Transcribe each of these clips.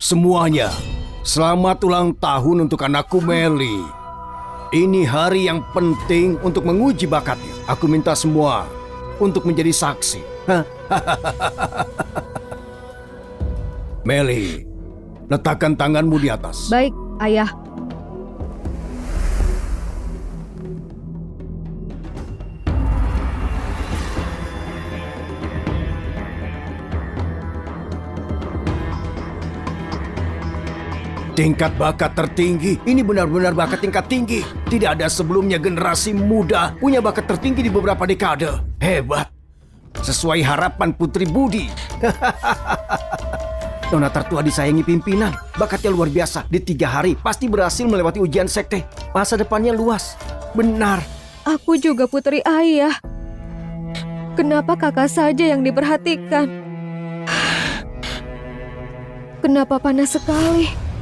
Semuanya, selamat ulang tahun untuk anakku Meli. Ini hari yang penting untuk menguji bakatnya. Aku minta semua untuk menjadi saksi. Meli, letakkan tanganmu di atas. Baik, Ayah. Tingkat bakat tertinggi, ini benar-benar bakat tingkat tinggi. Tidak ada sebelumnya generasi muda punya bakat tertinggi di beberapa dekade. Hebat. Sesuai harapan Putri Budi. Nona tertua disayangi pimpinan. Bakatnya luar biasa. Di 3 hari pasti berhasil melewati ujian sekte. Masa depannya luas. Benar. Aku juga putri Ayah. Kenapa kakak saja yang diperhatikan? Kenapa panas sekali?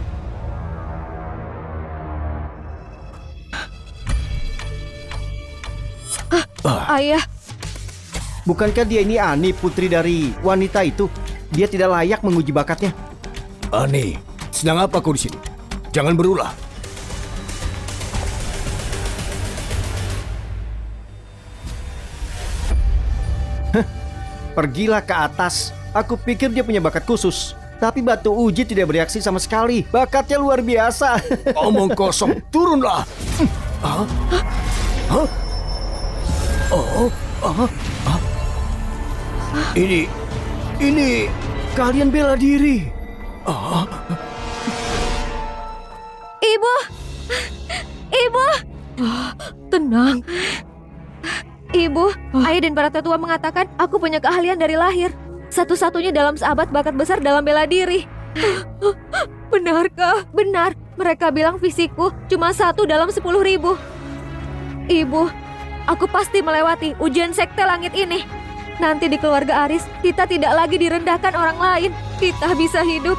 Ayah, Bukankah dia ini Ani, putri dari wanita itu? Dia tidak layak menguji bakatnya. Ani, sedang apa kau di sini? Jangan berulah. Pergilah ke atas. Aku pikir dia punya bakat khusus. Tapi batu uji tidak bereaksi sama sekali. Bakatnya luar biasa. Omong kosong, turunlah. Hah? Hah? Oh, ini kalian bela diri. Ibu! Ibu! Tenang. Ibu, Ayah dan para tetua mengatakan aku punya keahlian dari lahir. Satu-satunya dalam seabad bakat besar dalam bela diri. Benarkah? Benar. Mereka bilang fisikku cuma 1 dalam 10.000. Ibu, aku pasti melewati ujian sekte langit ini. Nanti di keluarga Aris, kita tidak lagi direndahkan orang lain. Kita bisa hidup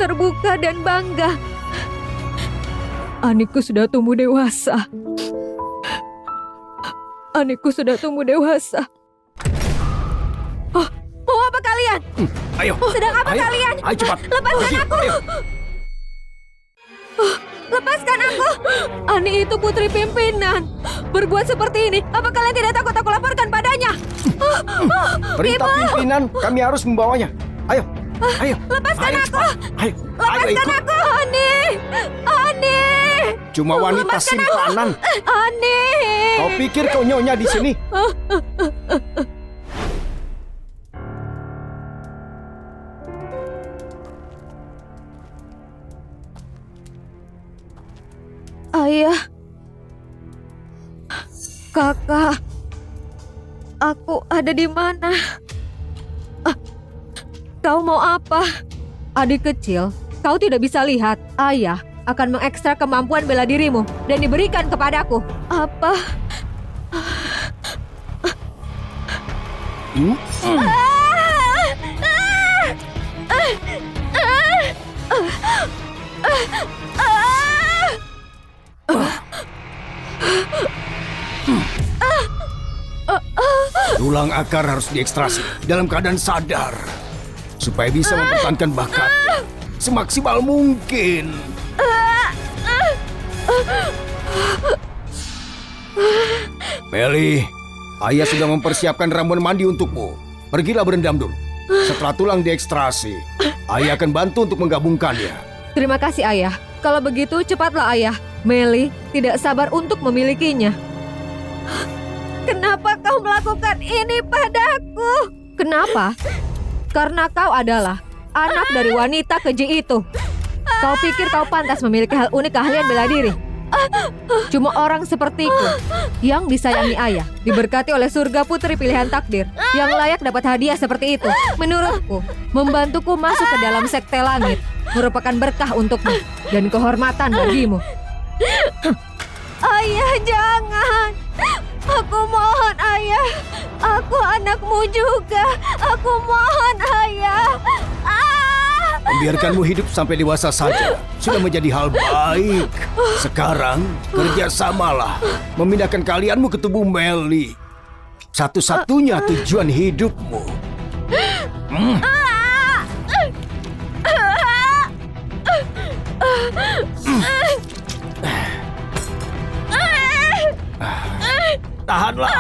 terbuka dan bangga. Aniku sudah tumbuh dewasa. Aniku sudah tumbuh dewasa. Oh, mau apa kalian? Ayo. Sedang apa ayo, kalian? Ayo cepat. Lepaskan Pergi, aku. ayo. Lepaskan aku! Ani itu putri pimpinan. Berbuat seperti ini, apa kalian tidak takut aku laporkan padanya? Perintah pimpinan, kami harus membawanya. Ayo, ayo. Lepaskan Ayo, aku! cepat. Ayo, Lepaskan ikut. aku, Ani! Ani! Cuma wanita Lepaskan aku. simpanan. Ani! Kau pikir kau nyonya di sini? Ayah, kakak, aku ada di mana? Kau mau apa? Adik kecil, kau tidak bisa lihat. Ayah akan mengekstrak kemampuan bela dirimu dan diberikan kepadaku. Apa? Tulang akar harus diekstrasi dalam keadaan sadar supaya bisa mempertahankan bakatnya semaksimal mungkin. Meli, Ayah sudah mempersiapkan ramuan mandi untukmu. Pergilah berendam dulu. Setelah tulang diekstrasi, Ayah akan bantu untuk menggabungkannya. Terima kasih, Ayah. Kalau begitu, cepatlah, Ayah. Meli tidak sabar untuk memilikinya. Kenapa kau melakukan ini padaku? Kenapa? Karena kau adalah anak dari wanita keji itu. Kau pikir kau pantas memiliki hal unik keahlian bela diri? Cuma orang sepertiku yang disayangi Ayah, diberkati oleh surga putri pilihan takdir, yang layak dapat hadiah seperti itu. Menurutku, membantuku masuk ke dalam sekte langit merupakan berkah untukmu dan kehormatan bagimu. Ayah, jangan. Aku mohon, Ayah. Aku anakmu juga. Aku mohon, Ayah. Membiarkanmu hidup sampai dewasa saja sudah menjadi hal baik. Sekarang kerjasamalah memindahkan kalianmu ke tubuh Meli. Satu-satunya tujuan hidupmu. tahanlah.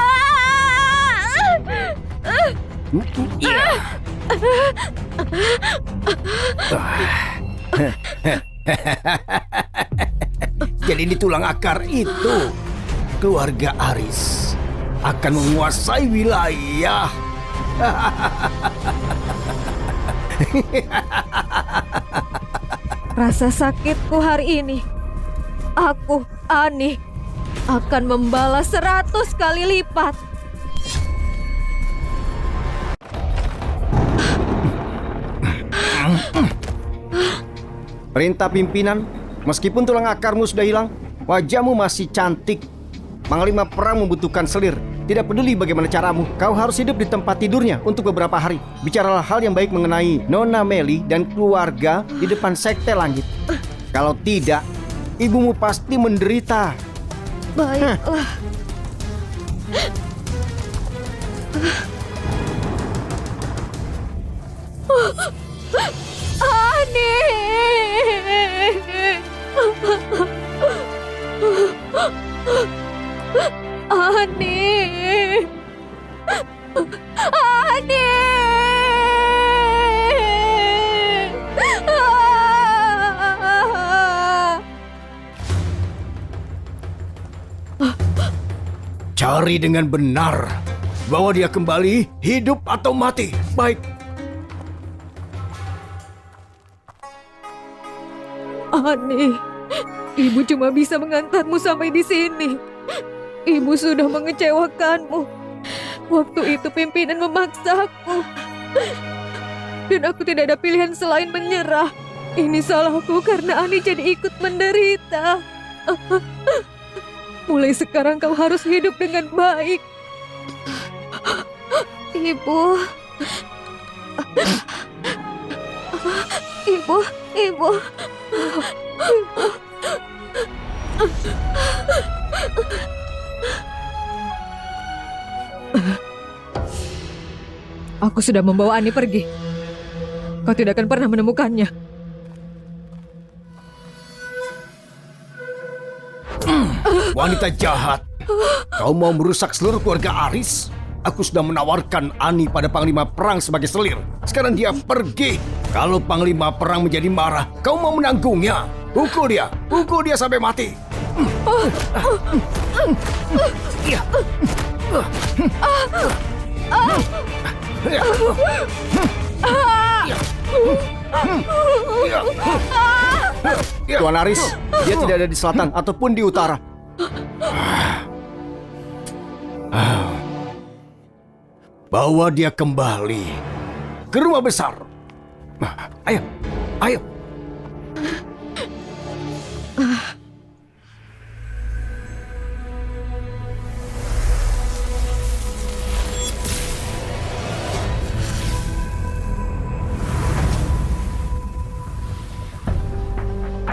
Iya. Jadi di tulang akar itu, keluarga Aris akan menguasai wilayah. Rasa sakitku hari ini, aku, Ani, akan membalas 100 kali lipat. Perintah pimpinan, meskipun tulang akarmu sudah hilang, wajahmu masih cantik. Panglima perang membutuhkan selir. Tidak peduli bagaimana caramu, kau harus hidup di tempat tidurnya untuk beberapa hari. Bicaralah hal yang baik mengenai Nona Meli dan keluarga di depan Sekte Langit. Kalau tidak, ibumu pasti menderita. Baiklah. Ani. Ani. Ani. Cari dengan benar. Bawa dia kembali, hidup atau mati. Baik. Ani, ibu cuma bisa mengantarmu sampai di sini. Ibu sudah mengecewakanmu. Waktu itu pimpinan memaksaku. Dan aku tidak ada pilihan selain menyerah. Ini salahku karena Ani jadi ikut menderita. Mulai sekarang kau harus hidup dengan baik. Ibu. Ibu, ibu. Aku sudah membawa Ani pergi. Kau tidak akan pernah menemukannya. Wanita jahat. Kau mau merusak seluruh keluarga Aris? Aku sudah menawarkan Ani pada Panglima Perang sebagai selir. Sekarang dia pergi. Kalau Panglima Perang menjadi marah, kau mau menanggungnya. Pukul dia sampai mati. Tuan Aris, dia tidak ada di selatan ataupun di utara. Bawa dia kembali ke rumah besar. Ayo, ayo.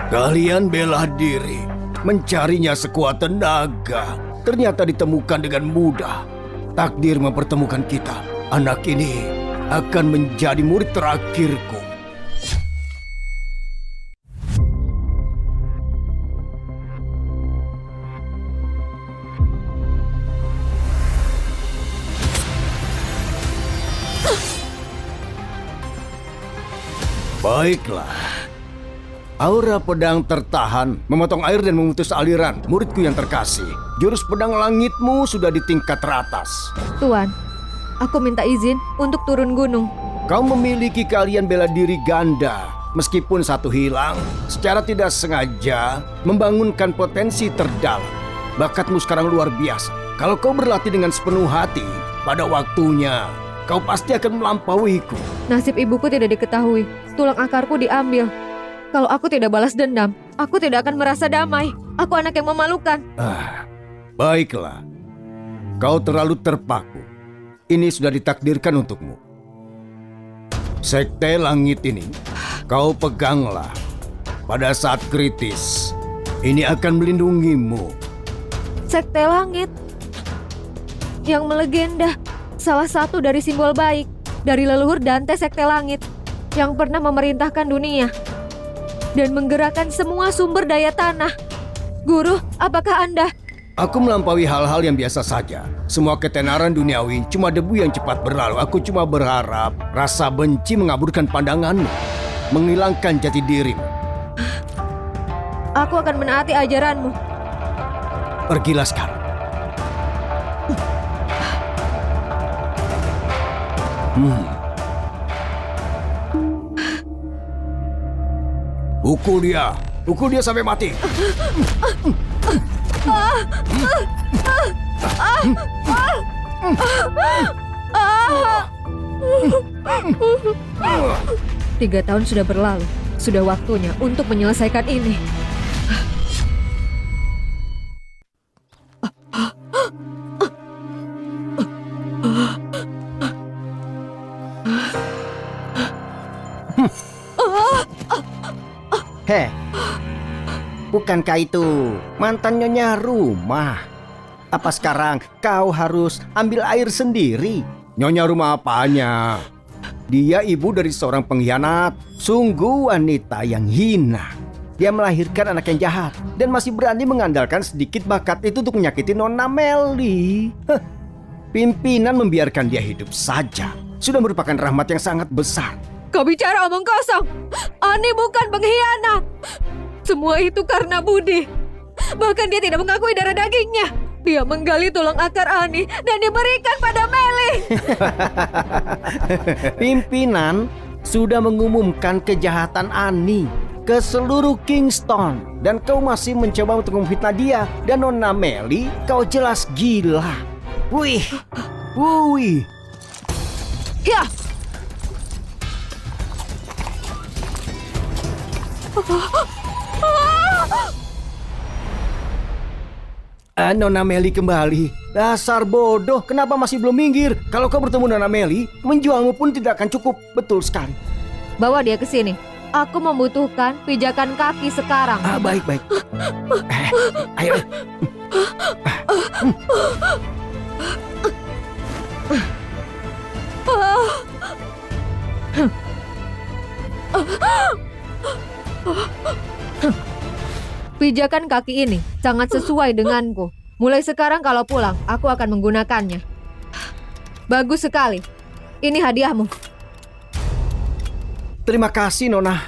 Kalian bela diri, mencarinya sekuat tenaga. Ternyata ditemukan dengan mudah. Takdir mempertemukan kita. Anak ini akan menjadi murid terakhirku. Baiklah. Aura pedang tertahan, memotong air dan memutus aliran. Muridku yang terkasih, jurus pedang langitmu sudah di tingkat teratas. Tuan, aku minta izin untuk turun gunung. Kau memiliki keahlian bela diri ganda. Meskipun satu hilang, secara tidak sengaja membangunkan potensi terdalam. Bakatmu sekarang luar biasa. Kalau kau berlatih dengan sepenuh hati, pada waktunya kau pasti akan melampauiku. Nasib ibuku tidak diketahui. Tulang akarku diambil. Kalau aku tidak balas dendam, aku tidak akan merasa damai. Aku anak yang memalukan. Baiklah. Kau terlalu terpaku. Ini sudah ditakdirkan untukmu. Sekte Langit ini, kau peganglah. Pada saat kritis, ini akan melindungimu. Sekte Langit yang melegenda, salah satu dari simbol baik dari leluhur Dante Sekte Langit yang pernah memerintahkan dunia dan menggerakkan semua sumber daya tanah. Guru, apakah Anda? Aku melampaui hal-hal yang biasa saja. Semua ketenaran duniawi cuma debu yang cepat berlalu. Aku cuma berharap rasa benci mengaburkan pandanganmu, menghilangkan jati dirimu. Aku akan menaati ajaranmu. Pergilah sekarang. Pukul dia sampai mati. Tiga tahun sudah berlalu. Sudah waktunya untuk menyelesaikan ini. Heh, bukankah itu mantan Nyonya Rumah? Apa sekarang kau harus ambil air sendiri? Nyonya Rumah apanya? Dia ibu dari seorang pengkhianat. Sungguh wanita yang hina. Dia melahirkan anak yang jahat dan masih berani mengandalkan sedikit bakat itu untuk menyakiti Nona Melly. Heh, pimpinan membiarkan dia hidup saja sudah merupakan rahmat yang sangat besar. Kau bicara omong kosong. Ani bukan pengkhianat. Semua itu karena Budi. Bahkan dia tidak mengakui darah dagingnya. Dia menggali tulang akar Ani dan diberikan pada Melly. Pimpinan sudah mengumumkan kejahatan Ani ke seluruh Kingston dan kau masih mencoba untuk memfitnah dia dan Nona Melly. Kau jelas gila. Wih. Ya. Nona Melly kembali. Dasar bodoh, kenapa masih belum minggir? Kalau kau bertemu Nona Melly, menjualmu pun tidak akan cukup. Betul sekali. Bawa dia ke sini. Aku membutuhkan pijakan kaki sekarang. Baik. Ayo. Pijakan kaki ini sangat sesuai denganku. Mulai sekarang kalau pulang, aku akan menggunakannya. Bagus sekali. Ini hadiahmu. Terima kasih, Nona.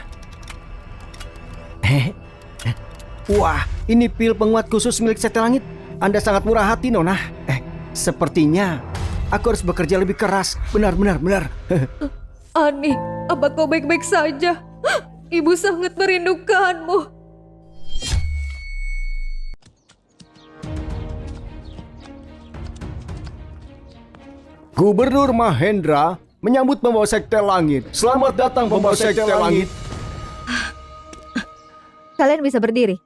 Wah, ini pil penguat khusus milik Sekte Langit. Anda sangat murah hati, Nona. Sepertinya aku harus bekerja lebih keras. Benar. Ani, apa kau baik-baik saja? Ibu sangat merindukanmu. Gubernur Mahendra menyambut pembawa Sekte Langit. Selamat datang pembawa Sekte Langit. Kalian bisa berdiri.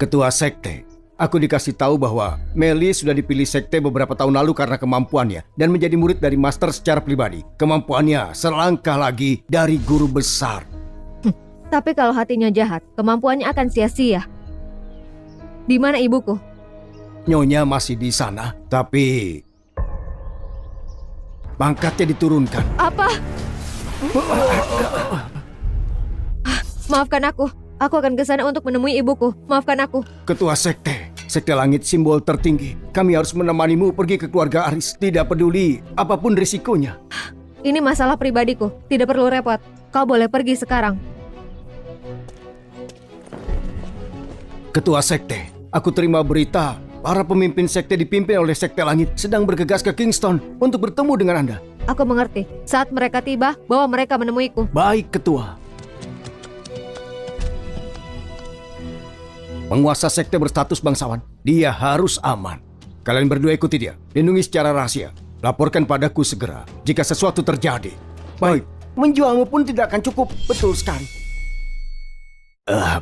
Ketua Sekte, aku dikasih tahu bahwa Melly sudah dipilih Sekte beberapa tahun lalu karena kemampuannya dan menjadi murid dari Master secara pribadi. Kemampuannya selangkah lagi dari guru besar. Tapi kalau hatinya jahat, kemampuannya akan sia-sia. Di mana ibuku? Nyonya masih di sana, tapi pangkatnya diturunkan. Apa? Maafkan aku. Aku akan ke sana untuk menemui ibuku. Maafkan aku. Ketua Sekte, Sekte Langit simbol tertinggi. Kami harus menemanimu pergi ke keluarga Aris. Tidak peduli apapun risikonya. Ini masalah pribadiku. Tidak perlu repot. Kau boleh pergi sekarang. Ketua Sekte, aku terima berita para pemimpin Sekte dipimpin oleh Sekte Langit sedang bergegas ke Kingston untuk bertemu dengan Anda. Aku mengerti. Saat mereka tiba, bawa mereka menemuiku. Baik, Ketua. Penguasa Sekte berstatus bangsawan. Dia harus aman. Kalian berdua ikuti dia. Lindungi secara rahasia. Laporkan padaku segera jika sesuatu terjadi. Baik. Menjualmu pun tidak akan cukup. Betul sekali.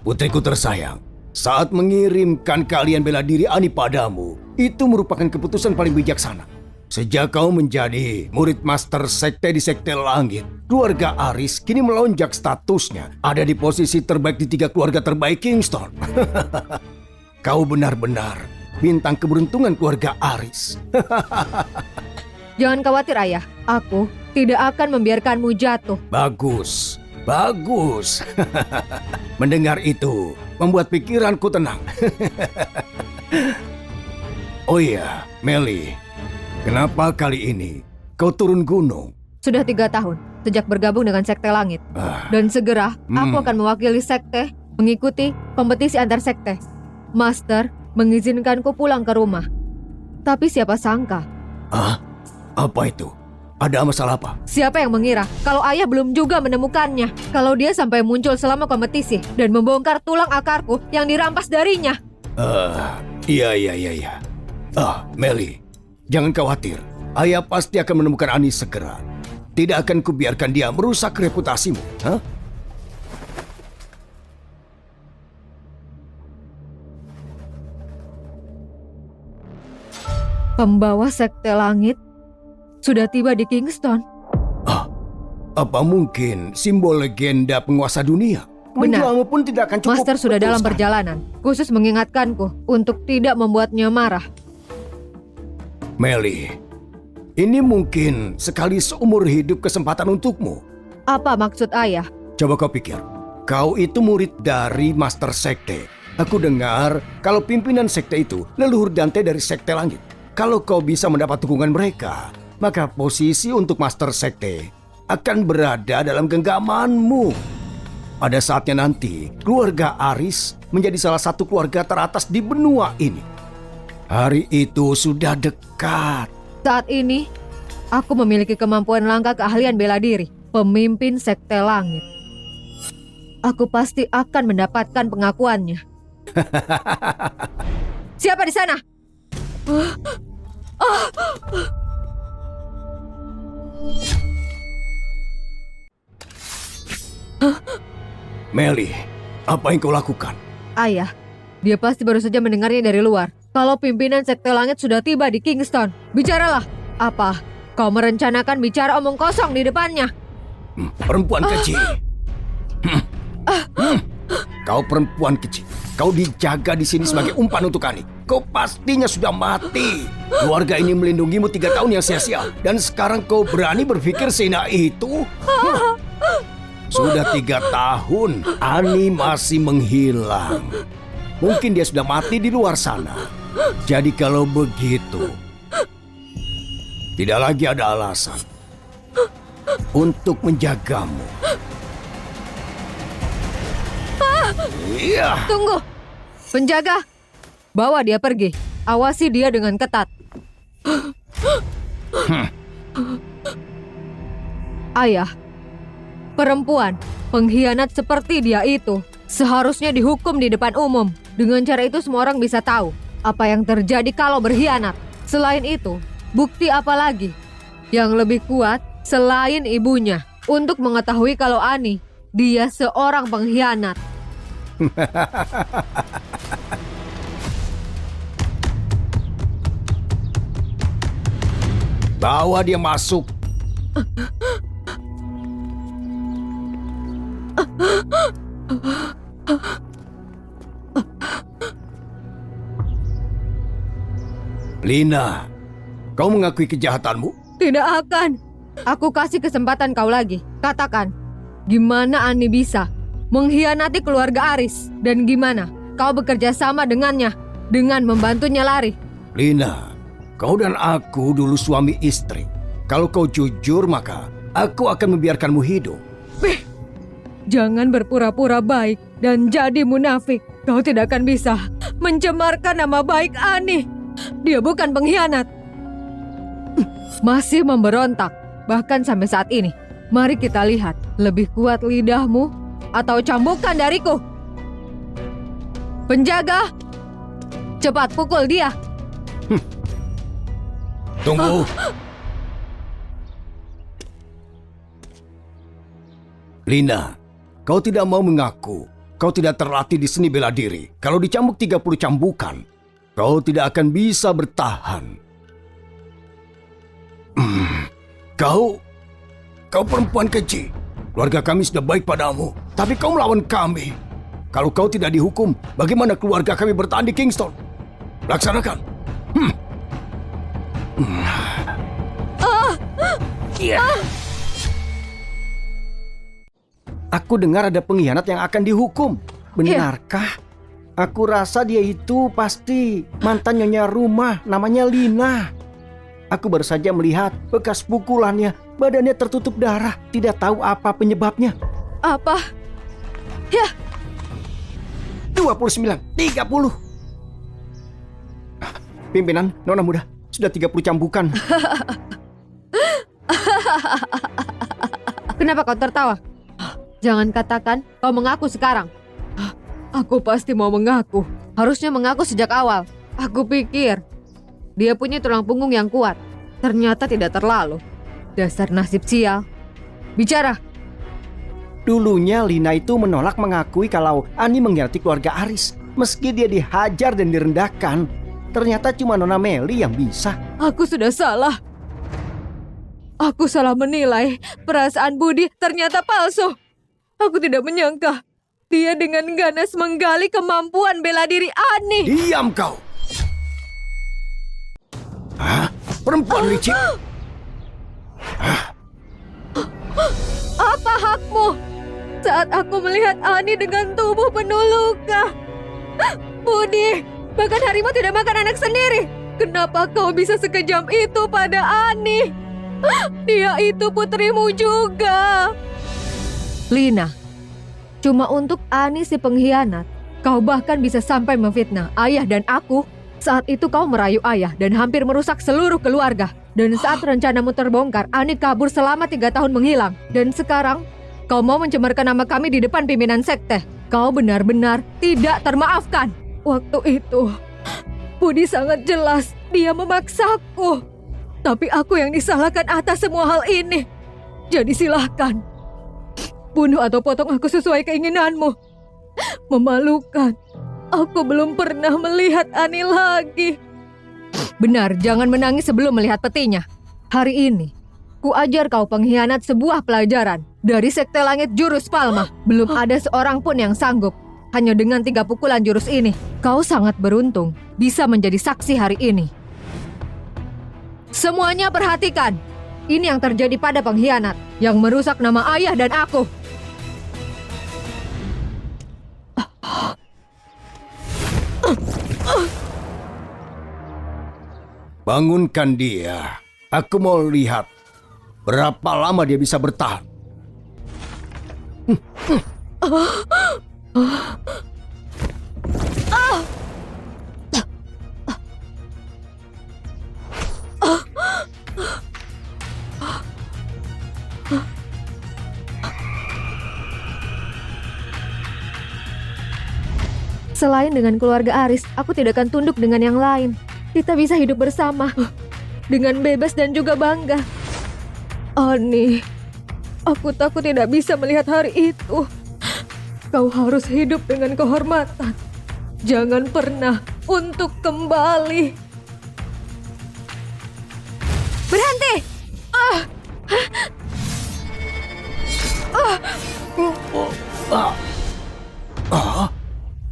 Putriku tersayang. Saat mengirimkan kalian bela diri Ani padamu, itu merupakan keputusan paling bijaksana. Sejak kau menjadi murid Master Sekte di Sekte Langit, keluarga Aris kini melonjak statusnya. Ada di posisi terbaik di 3 keluarga terbaik Kingston. Kau benar-benar bintang keberuntungan keluarga Aris. Jangan khawatir, Ayah. Aku tidak akan membiarkanmu jatuh. Bagus. Bagus. Mendengar itu membuat pikiranku tenang. Oh iya, Meli. Kenapa kali ini kau turun gunung? Sudah 3 tahun sejak bergabung dengan Sekte Langit. Dan segera aku akan mewakili sekte mengikuti kompetisi antar sekte. Master mengizinkanku pulang ke rumah. Tapi siapa sangka? Apa itu? Ada masalah apa? Siapa yang mengira kalau ayah belum juga menemukannya? Kalau dia sampai muncul selama kompetisi dan membongkar tulang akarku yang dirampas darinya. Iya. Meli, jangan khawatir. Ayah pasti akan menemukan Ani segera. Tidak akan kubiarkan dia merusak reputasimu. Pembawa Sekte Langit sudah tiba di Kingston. Apa mungkin simbol legenda penguasa dunia? Benar. Menjualmu pun tidak akan cukup. Master sudah Betul dalam sekali. perjalanan, khusus mengingatkanku untuk tidak membuatnya marah. Meli, ini mungkin sekali seumur hidup kesempatan untukmu. Apa maksud ayah? Coba kau pikir, kau itu murid dari Master Sekte. Aku dengar kalau pimpinan sekte itu leluhur Dante dari Sekte Langit. Kalau kau bisa mendapat dukungan mereka, maka posisi untuk Master Sekte akan berada dalam genggamanmu. Pada saatnya nanti, keluarga Aris menjadi salah satu keluarga teratas di benua ini. Hari itu sudah dekat. Saat ini, aku memiliki kemampuan langka keahlian bela diri, pemimpin Sekte Langit. Aku pasti akan mendapatkan pengakuannya. Siapa di sana? Meli, apa yang kau lakukan? Ayah, dia pasti baru saja mendengarnya dari luar. Kalau pimpinan Sekte Langit sudah tiba di Kingston, bicaralah. Apa? Kau merencanakan bicara omong kosong di depannya? Perempuan kecil. Kau perempuan kecil. Kau dijaga di sini sebagai umpan untuk Ani. Kau pastinya sudah mati. Keluarga ini melindungimu 3 tahun yang sia-sia. Dan sekarang kau berani berpikir sehina itu? Sudah 3 tahun, Ani masih menghilang. Mungkin dia sudah mati di luar sana. Jadi kalau begitu, tidak lagi ada alasan untuk menjagamu. Iya. Tunggu! Penjaga! Bawa dia pergi. Awasi dia dengan ketat. Ayah, perempuan pengkhianat seperti dia itu seharusnya dihukum di depan umum. Dengan cara itu semua orang bisa tahu apa yang terjadi kalau berkhianat. Selain itu, bukti apa lagi yang lebih kuat selain ibunya untuk mengetahui kalau Ani, dia seorang pengkhianat. Bawa dia masuk. Lina, kau mengakui kejahatanmu? Tidak akan. Aku kasih kesempatan kau lagi. Katakan, gimana Ani bisa mengkhianati keluarga Aris? Dan gimana kau bekerja sama dengannya dengan membantunya lari? Lina, kau dan aku dulu suami istri. Kalau kau jujur, maka aku akan membiarkanmu hidup. Jangan berpura-pura baik dan jadi munafik. Kau tidak akan bisa mencemarkan nama baik Ani. Dia bukan pengkhianat. Masih memberontak, bahkan sampai saat ini. Mari kita lihat, lebih kuat lidahmu atau cambukan dariku. Penjaga, cepat pukul dia. Tunggu. Lina, kau tidak mau mengaku. Kau tidak terlatih di seni bela diri. Kalau dicambuk 30 cambukan, kau tidak akan bisa bertahan. Kau perempuan keji. Keluarga kami sudah baik padamu, tapi kau melawan kami. Kalau kau tidak dihukum, bagaimana keluarga kami bertahan di Kingston? Laksanakan. Aku dengar ada pengkhianat yang akan dihukum. Benarkah? Aku rasa dia itu pasti mantan nyonya rumah, namanya Lina. Aku baru saja melihat bekas pukulannya, badannya tertutup darah, tidak tahu apa penyebabnya. Apa? Ya, 29, 30. Pimpinan, nona muda, sudah 30 cambukan. kenapa kau tertawa? Jangan katakan kau mengaku sekarang. Aku pasti mau mengaku. Harusnya mengaku sejak awal. Aku pikir dia punya tulang punggung yang kuat. Ternyata tidak terlalu. Dasar nasib sial. Bicara. Dulunya Lina itu menolak mengakui kalau Ani mengkhianati keluarga Aris. Meski dia dihajar dan direndahkan, ternyata cuma Nona Meli yang bisa. Aku sudah salah. Aku salah menilai. Perasaan Budi ternyata palsu. Aku tidak menyangka dia dengan ganas menggali kemampuan bela diri Ani. Diam kau! Hah? Perempuan licik! Apa hakmu? Saat aku melihat Ani dengan tubuh penuh luka. Budi, bahkan harimau tidak makan anak sendiri. Kenapa kau bisa sekejam itu pada Ani? Dia itu putrimu juga. Lina, cuma untuk Ani si pengkhianat, kau bahkan bisa sampai memfitnah ayah dan aku. Saat itu kau merayu ayah dan hampir merusak seluruh keluarga. Dan saat rencanamu terbongkar, Ani kabur selama 3 tahun menghilang. Dan sekarang, kau mau mencemarkan nama kami di depan pimpinan sekte. Kau benar-benar tidak termaafkan. Waktu itu, Budi sangat jelas dia memaksaku. Tapi aku yang disalahkan atas semua hal ini. Jadi silahkan. Bunuh atau potong aku sesuai keinginanmu. Memalukan. Aku belum pernah melihat Ani lagi. Benar, jangan menangis sebelum melihat petinya. Hari ini, ku ajar kau pengkhianat sebuah pelajaran. Dari Sekte Langit Jurus Palma, belum ada seorang pun yang sanggup. Hanya dengan 3 pukulan jurus ini, kau sangat beruntung bisa menjadi saksi hari ini. Semuanya perhatikan. Ini yang terjadi pada pengkhianat yang merusak nama ayah dan aku. Bangunkan dia. Aku mau lihat berapa lama dia bisa bertahan. Selain dengan keluarga Aris, aku tidak akan tunduk dengan yang lain. Kita bisa hidup bersama dengan bebas dan juga bangga. Ani, aku takut tidak bisa melihat hari itu. Kau harus hidup dengan kehormatan. Jangan pernah untuk kembali. Berhenti!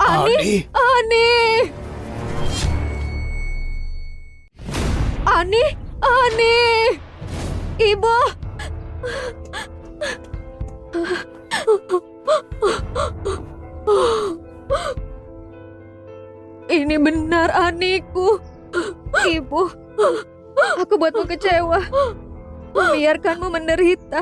Ani! Ani! Ani! Ani! Ibu! Ini benar Aniku. Ibu, aku buatmu kecewa. Membiarkanmu menderita.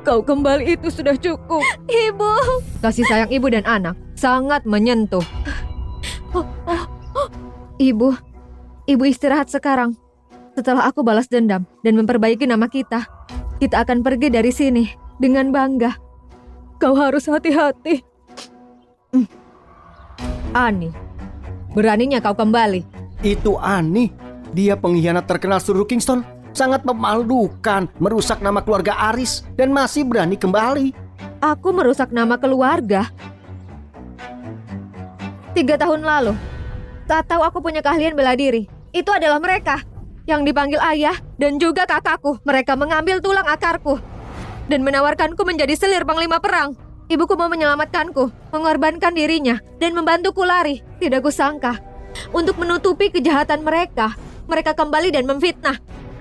Kau kembali itu sudah cukup. Ibu. Kasih sayang ibu dan anak sangat menyentuh. Ibu istirahat sekarang. Setelah aku balas dendam dan memperbaiki nama kita akan pergi dari sini dengan bangga. Kau harus hati-hati. Ani, beraninya kau kembali. Itu Ani, dia pengkhianat terkenal seluruh Kingston. Sangat memalukan, merusak nama keluarga Aris dan masih berani kembali. Aku merusak nama keluarga. 3 tahun lalu, saat tahu aku punya keahlian bela diri, itu adalah mereka yang dipanggil ayah dan juga kakakku. Mereka mengambil tulang akarku dan menawarkanku menjadi selir panglima perang. Ibuku mau menyelamatkanku, mengorbankan dirinya dan membantuku lari. Tidak kusangka, untuk menutupi kejahatan mereka, mereka kembali dan memfitnah.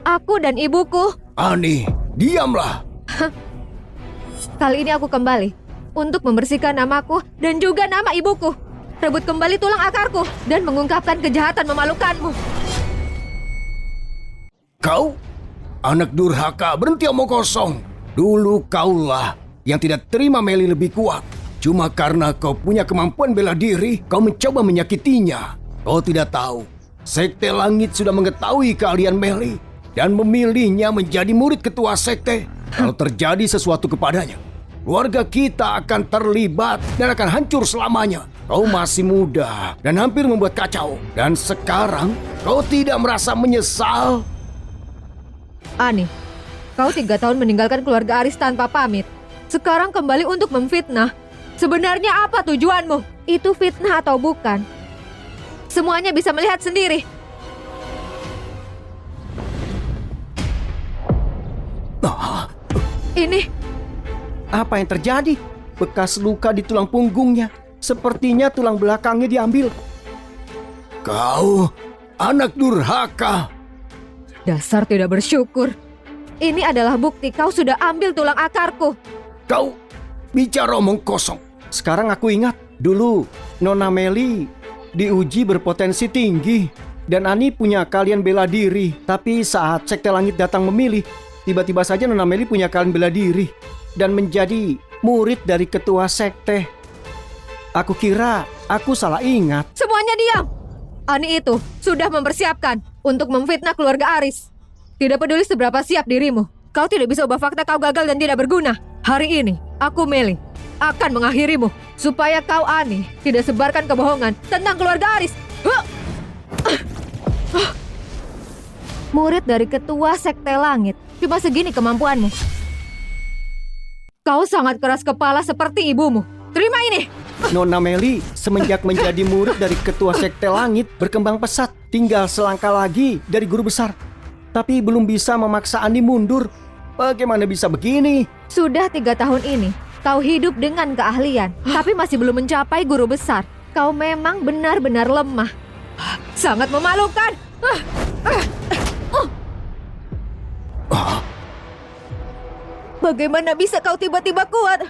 Aku dan ibuku. Ani, diamlah. Kali ini aku kembali untuk membersihkan namaku dan juga nama ibuku. Rebut kembali tulang akarku dan mengungkapkan kejahatan memalukanmu. Kau? Anak durhaka, berhenti omong kosong. Dulu kaulah yang tidak terima Meli lebih kuat. Cuma karena kau punya kemampuan bela diri, kau mencoba menyakitinya. Kau tidak tahu, Sekte Langit sudah mengetahui keahlian Meli dan memilihnya menjadi murid ketua sekte. Kalau terjadi sesuatu kepadanya, keluarga kita akan terlibat dan akan hancur selamanya. Kau masih muda dan hampir membuat kacau. Dan sekarang kau tidak merasa menyesal? Ani, kau 3 tahun meninggalkan keluarga Aris tanpa pamit. Sekarang kembali untuk memfitnah. Sebenarnya apa tujuanmu? Itu fitnah atau bukan? Semuanya bisa melihat sendiri. Ini Apa yang terjadi? Bekas luka di tulang punggungnya. Sepertinya tulang belakangnya diambil. Kau anak durhaka. dasar tidak bersyukur. Ini adalah bukti kau sudah ambil tulang akarku. Kau bicara omong kosong. Sekarang aku ingat, dulu Nona Meli diuji berpotensi tinggi. Dan Ani punya keahlian bela diri. Tapi saat Sekte Langit datang memilih, tiba-tiba saja Nona Meli punya keahlian bela diri. Dan menjadi murid dari ketua sekte. Aku kira aku salah ingat. Semuanya diam. Ani itu sudah mempersiapkan untuk memfitnah keluarga Aris. Tidak peduli seberapa siap dirimu, kau tidak bisa ubah fakta kau gagal dan tidak berguna. Hari ini, aku Meli akan mengakhirimu supaya kau Ani tidak sebarkan kebohongan tentang keluarga Aris. Murid dari ketua Sekte Langit, cuma segini kemampuanmu. Kau sangat keras kepala seperti ibumu. Terima ini. Nona Meli semenjak menjadi murid dari ketua Sekte Langit berkembang pesat. Tinggal selangkah lagi dari guru besar. Tapi belum bisa memaksa Ani mundur. Bagaimana bisa begini? Sudah 3 tahun ini, kau hidup dengan keahlian, tapi masih belum mencapai guru besar. Kau memang benar-benar lemah. Sangat memalukan. Bagaimana bisa kau tiba-tiba kuat?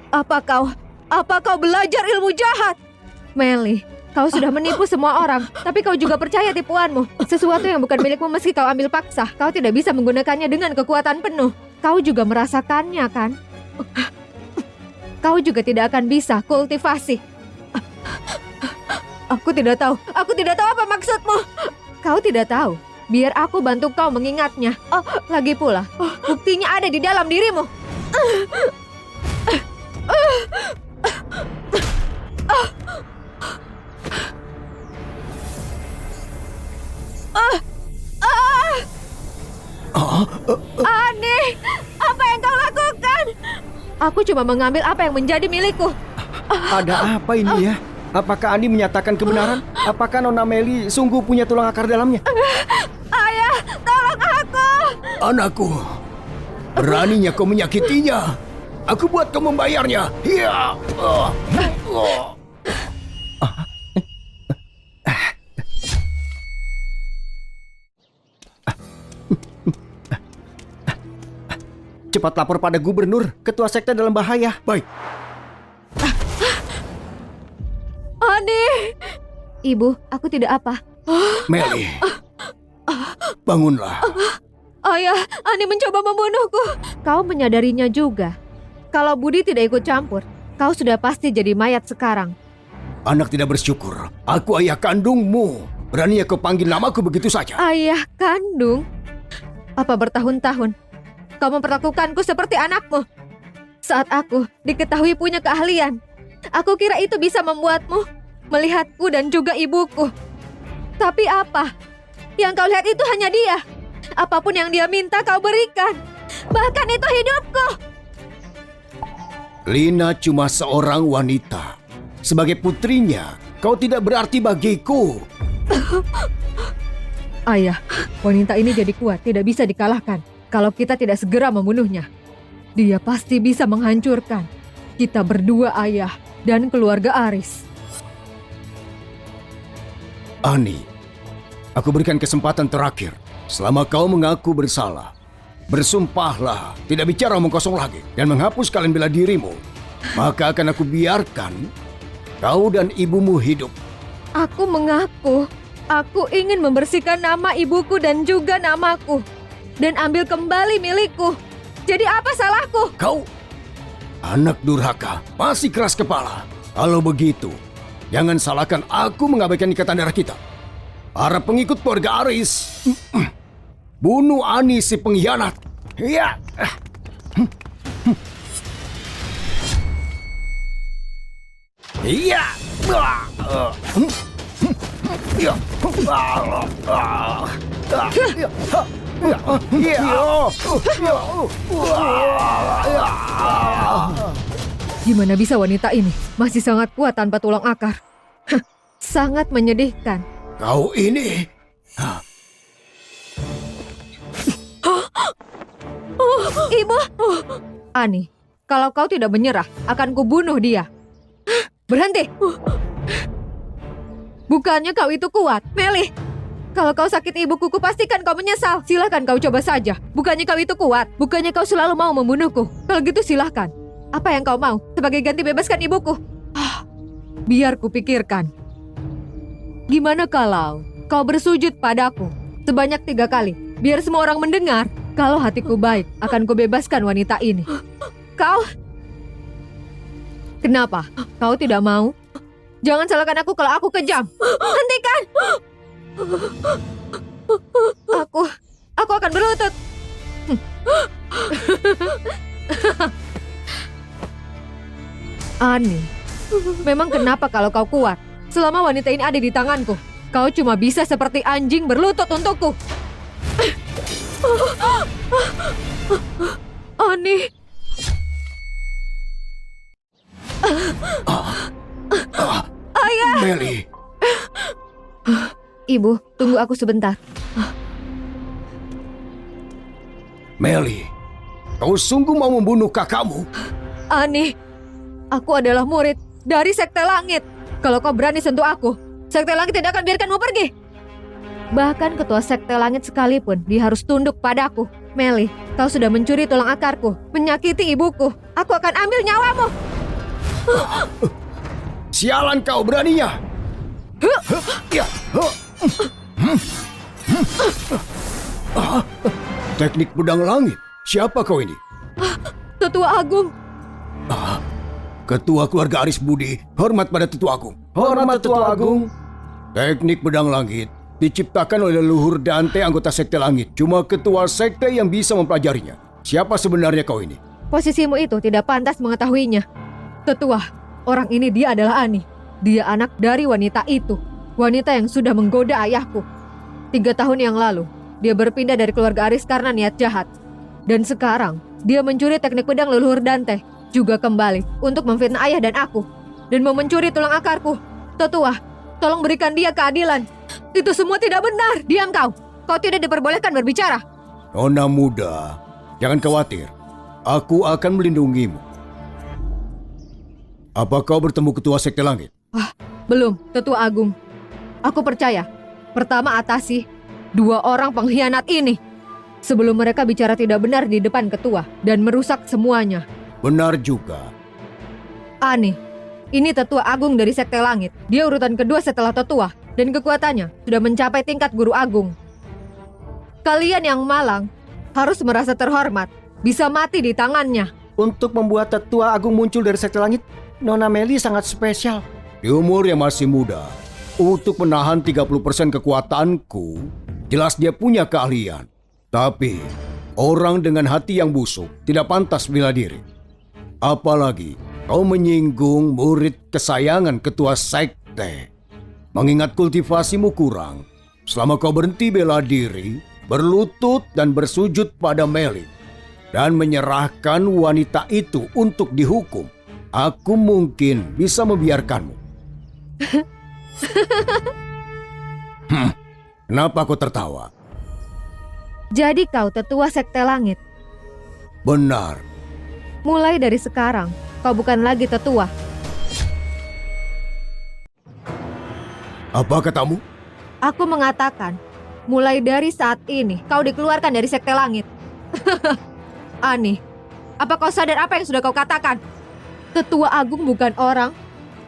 Apa kau belajar ilmu jahat? Meli, kau sudah menipu semua orang, tapi kau juga percaya tipuanmu. Sesuatu yang bukan milikmu meski kau ambil paksa, kau tidak bisa menggunakannya dengan kekuatan penuh. Kau juga merasakannya, kan? Kau juga tidak akan bisa kultivasi. Aku tidak tahu apa maksudmu. Kau tidak tahu. Biar aku bantu kau mengingatnya. Oh, lagi pula, buktinya ada di dalam dirimu. Ani, apa yang kau lakukan? Aku cuma mengambil apa yang menjadi milikku. Ada apa ini ya? Apakah Ani menyatakan kebenaran? Apakah Nona Meli sungguh punya tulang akar dalamnya? Ayah, tolong aku. Anakku, beraninya kau menyakitinya. Aku buat kau membayarnya. Hiya. Cepat lapor pada gubernur. Ketua sekte dalam bahaya. Baik. Ani. Ibu, aku tidak apa. Meli, bangunlah. Ayah, Ani mencoba membunuhku. Kau menyadarinya juga. Kalau Budi tidak ikut campur, kau sudah pasti jadi mayat sekarang. Anak tidak bersyukur. Aku ayah kandungmu. Beraninya kau panggil namaku begitu saja. Ayah kandung? Apa bertahun-tahun kau memperlakukanku seperti anakmu? Saat aku diketahui punya keahlian, aku kira itu bisa membuatmu melihatku dan juga ibuku. Tapi apa? Yang kau lihat itu hanya dia. Apapun yang dia minta kau berikan. Bahkan itu hidupku. Lina cuma seorang wanita. Sebagai putrinya, kau tidak berarti bagiku. Ayah, wanita ini jadi kuat, tidak bisa dikalahkan. Kalau kita tidak segera membunuhnya, dia pasti bisa menghancurkan kita berdua, ayah, dan keluarga Aris. Ani, aku berikan kesempatan terakhir. Selama kau mengaku bersalah, bersumpahlah tidak bicara omong kosong lagi dan menghapus kalian bela dirimu. Maka akan aku biarkan kau dan ibumu hidup. Aku mengaku, aku ingin membersihkan nama ibuku dan juga namaku. Dan ambil kembali milikku. Jadi apa salahku? Kau anak durhaka, masih keras kepala. Kalau begitu, jangan salahkan aku mengabaikan ikatan darah kita. Para pengikut keluarga Aris bunuh Ani si pengkhianat. Iya. Iya. Gimana bisa wanita ini masih sangat kuat tanpa tulang akar? Sangat menyedihkan. Kau ini Ibu! Ani, kalau kau tidak menyerah, akan kubunuh dia. Berhenti! Bukannya kau itu kuat, Meli. Kalau kau sakit ibuku, pastikan kau menyesal. Silahkan kau coba saja. Bukannya kau itu kuat, bukannya kau selalu mau membunuhku. Kalau gitu silahkan. Apa yang kau mau sebagai ganti bebaskan ibuku? Biar kupikirkan. Gimana kalau kau bersujud padaku sebanyak 3 kali? Biar semua orang mendengar. Kalau hatiku baik, akan kubebaskan wanita ini. Kau? Kenapa? Kau tidak mau? Jangan salahkan aku kalau aku kejam. Hentikan! Aku akan berlutut. Ani, memang kenapa kalau kau kuat? Selama wanita ini ada di tanganku, kau cuma bisa seperti anjing berlutut untukku. Ani. Ayah. Meli. Ibu, tunggu aku sebentar. Meli, kau sungguh mau membunuh kakakmu? Ani, aku adalah murid dari Sekte Langit. Kalau kau berani sentuh aku, Sekte Langit tidak akan biarkanmu pergi. Bahkan ketua Sekte Langit sekalipun, dia harus tunduk padaku. Meli, kau sudah mencuri tulang akarku, menyakiti ibuku. Aku akan ambil nyawamu. Sialan kau beraninya. Teknik pedang langit. Siapa kau ini? Tetua Agung. Ketua keluarga Aris Budi. Hormat pada Tetua Agung. Hormat Tetua Agung. Teknik pedang langit diciptakan oleh leluhur Dante, anggota Sekte Langit. Cuma ketua sekte yang bisa mempelajarinya. Siapa sebenarnya kau ini? Posisimu itu tidak pantas mengetahuinya. Tetua, orang ini dia adalah Ani. Dia anak dari wanita itu. Wanita yang sudah menggoda ayahku. 3 tahun yang lalu, dia berpindah dari keluarga Aris karena niat jahat. Dan sekarang, dia mencuri teknik pedang leluhur Dante. Juga kembali untuk memfitnah ayah dan aku. Dan mau mencuri tulang akarku. Tetua, tolong berikan dia keadilan. Itu semua tidak benar. Diam kau. Kau tidak diperbolehkan berbicara. Nona muda, jangan khawatir. Aku akan melindungimu. Apa kau bertemu ketua Sekte Langit? Belum, Tetua Agung. Aku percaya. Pertama atasi 2 orang pengkhianat ini. Sebelum mereka bicara tidak benar di depan ketua dan merusak semuanya. Benar juga. Ani, ini Tetua Agung dari Sekte Langit. Dia urutan kedua setelah Tetua. Dan kekuatannya sudah mencapai tingkat Guru Agung. Kalian yang malang harus merasa terhormat. Bisa mati di tangannya. Untuk membuat Tetua Agung muncul dari Sekte Langit, Nona Meli sangat spesial. Di umur yang masih muda, untuk menahan 30% kekuatanku, jelas dia punya keahlian. Tapi, orang dengan hati yang busuk tidak pantas bela diri. Apalagi, kau menyinggung murid kesayangan ketua sekte. Mengingat kultivasimu kurang, selama kau berhenti bela diri, berlutut dan bersujud pada Meli, dan menyerahkan wanita itu untuk dihukum, aku mungkin bisa membiarkanmu. Kenapa kau tertawa? Jadi kau Tetua Sekte Langit. Benar. Mulai dari sekarang, kau bukan lagi tetua. Apa katamu? Aku mengatakan, Mulai dari saat ini, kau dikeluarkan dari Sekte Langit. Ani, apa kau sadar apa yang sudah kau katakan? Tetua Agung bukan orang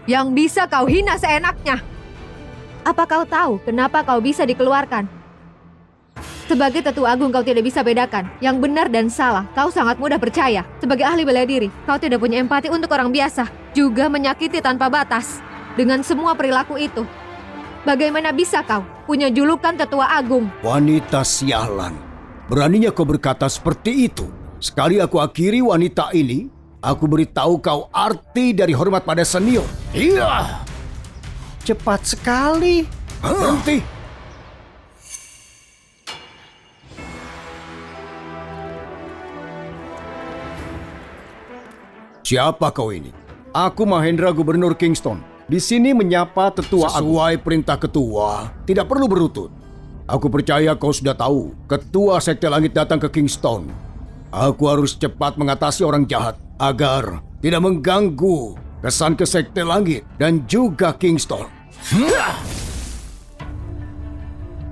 yang bisa kau hina seenaknya. Apa kau tahu kenapa kau bisa dikeluarkan? Sebagai Tetua Agung kau tidak bisa bedakan yang benar dan salah. Kau sangat mudah percaya. Sebagai ahli bela diri, kau tidak punya empati untuk orang biasa. Juga menyakiti tanpa batas. Dengan semua perilaku itu, bagaimana bisa kau punya julukan Tetua Agung? Wanita sialan. Beraninya kau berkata seperti itu. Sekali aku akhiri wanita ini, aku beritahu kau arti dari hormat pada senior. Iya. Cepat sekali. Berhenti. Siapa kau ini? Aku Mahendra, Gubernur Kingston. Di sini menyapa tetua sesuai perintah ketua. Tidak perlu berlutut. Aku percaya kau sudah tahu. Ketua Sekte Langit datang ke Kingston. Aku harus cepat mengatasi orang jahat agar tidak mengganggu kesan ke Sekte Langit dan juga Kingston.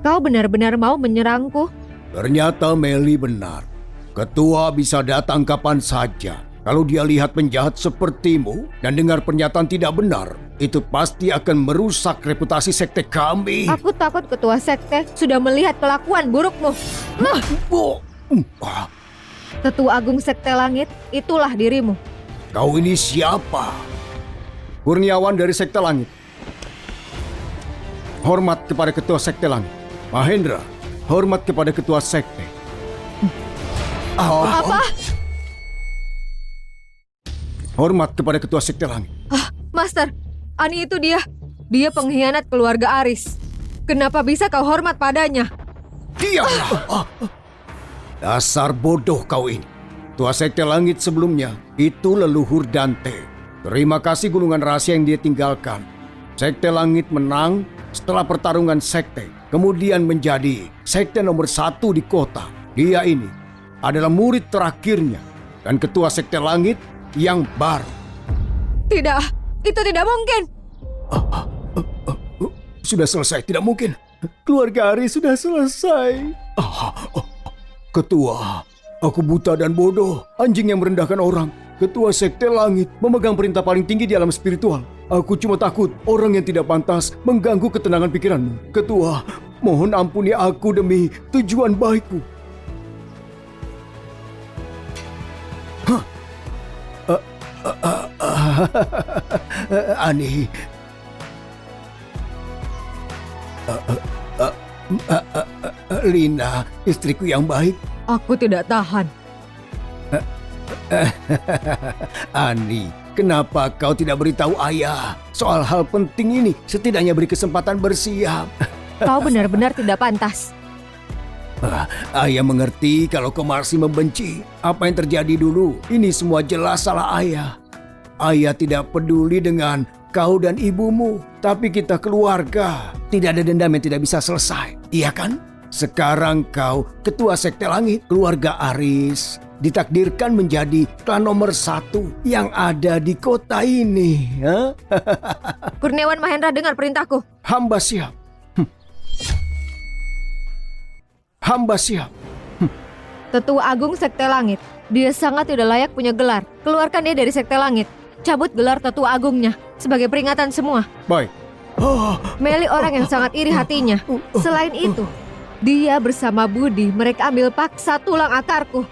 Kau benar-benar mau menyerangku? Ternyata Meli benar. Ketua bisa datang kapan saja. Kalau dia lihat penjahat sepertimu dan dengar pernyataan tidak benar, itu pasti akan merusak reputasi sekte kami. Aku takut ketua sekte sudah melihat kelakuan burukmu. Tetua Agung Sekte Langit, itulah dirimu. Kau ini siapa? Kurniawan dari Sekte Langit. Hormat kepada ketua Sekte Langit. Mahendra, hormat kepada ketua sekte. Apa? Hormat kepada ketua Sekte Langit. Master, Ani itu dia. Dia pengkhianat keluarga Aris. Kenapa bisa kau hormat padanya? Diamlah. Dasar bodoh kau ini. Tua Sekte Langit sebelumnya itu leluhur Dante. Terima kasih gulungan rahasia yang dia tinggalkan. Sekte Langit menang setelah pertarungan sekte, kemudian menjadi sekte nomor 1 di kota. Dia ini adalah murid terakhirnya dan ketua Sekte Langit yang baru. Tidak, itu tidak mungkin. Sudah selesai, tidak mungkin. Keluarga Aris sudah selesai. Ketua, aku buta dan bodoh, anjing yang merendahkan orang. Ketua Sekte Langit memegang perintah paling tinggi di alam spiritual. Aku cuma takut orang yang tidak pantas mengganggu ketenangan pikiranmu. Ketua, mohon ampuni aku demi tujuan baikku. Ani. Lina, istriku yang baik. Aku tidak tahan. Ani, kenapa kau tidak beritahu ayah soal hal penting ini? Setidaknya beri kesempatan bersiap. Kau benar-benar tidak pantas. Ayah mengerti kalau kau masih membenci. Apa yang terjadi dulu, ini semua jelas salah ayah. Ayah tidak peduli dengan kau dan ibumu, tapi kita keluarga. Tidak ada dendam yang tidak bisa selesai, iya kan? Sekarang kau ketua Sekte Langit, keluarga Aris ditakdirkan menjadi klan nomor 1 yang ada di kota ini. Kurniawan Mahendra, dengar perintahku. Hamba siap. Hamba siap. Tetua Agung Sekte Langit, dia sangat tidak layak punya gelar. Keluarkan dia dari Sekte Langit. Cabut gelar Tetua Agungnya sebagai peringatan semua. Baik. Meli orang yang sangat iri hatinya. Selain itu, dia bersama Budi mereka ambil paksa tulang akarku.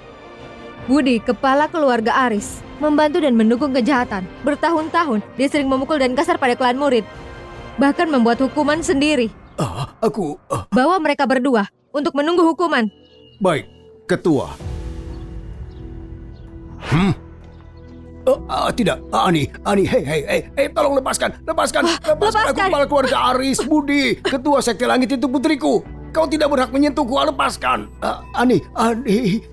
Budi, kepala keluarga Aris, membantu dan mendukung kejahatan. Bertahun-tahun dia sering memukul dan kasar pada klan murid. Bahkan membuat hukuman sendiri. Bawa mereka berdua untuk menunggu hukuman. Baik, ketua. Tidak, Ani, hei, tolong lepaskan aku, kepala keluarga Aris, Budi, ketua Sekte Langit itu putriku. Kau tidak berhak menyentuhku, lepaskan. Ani,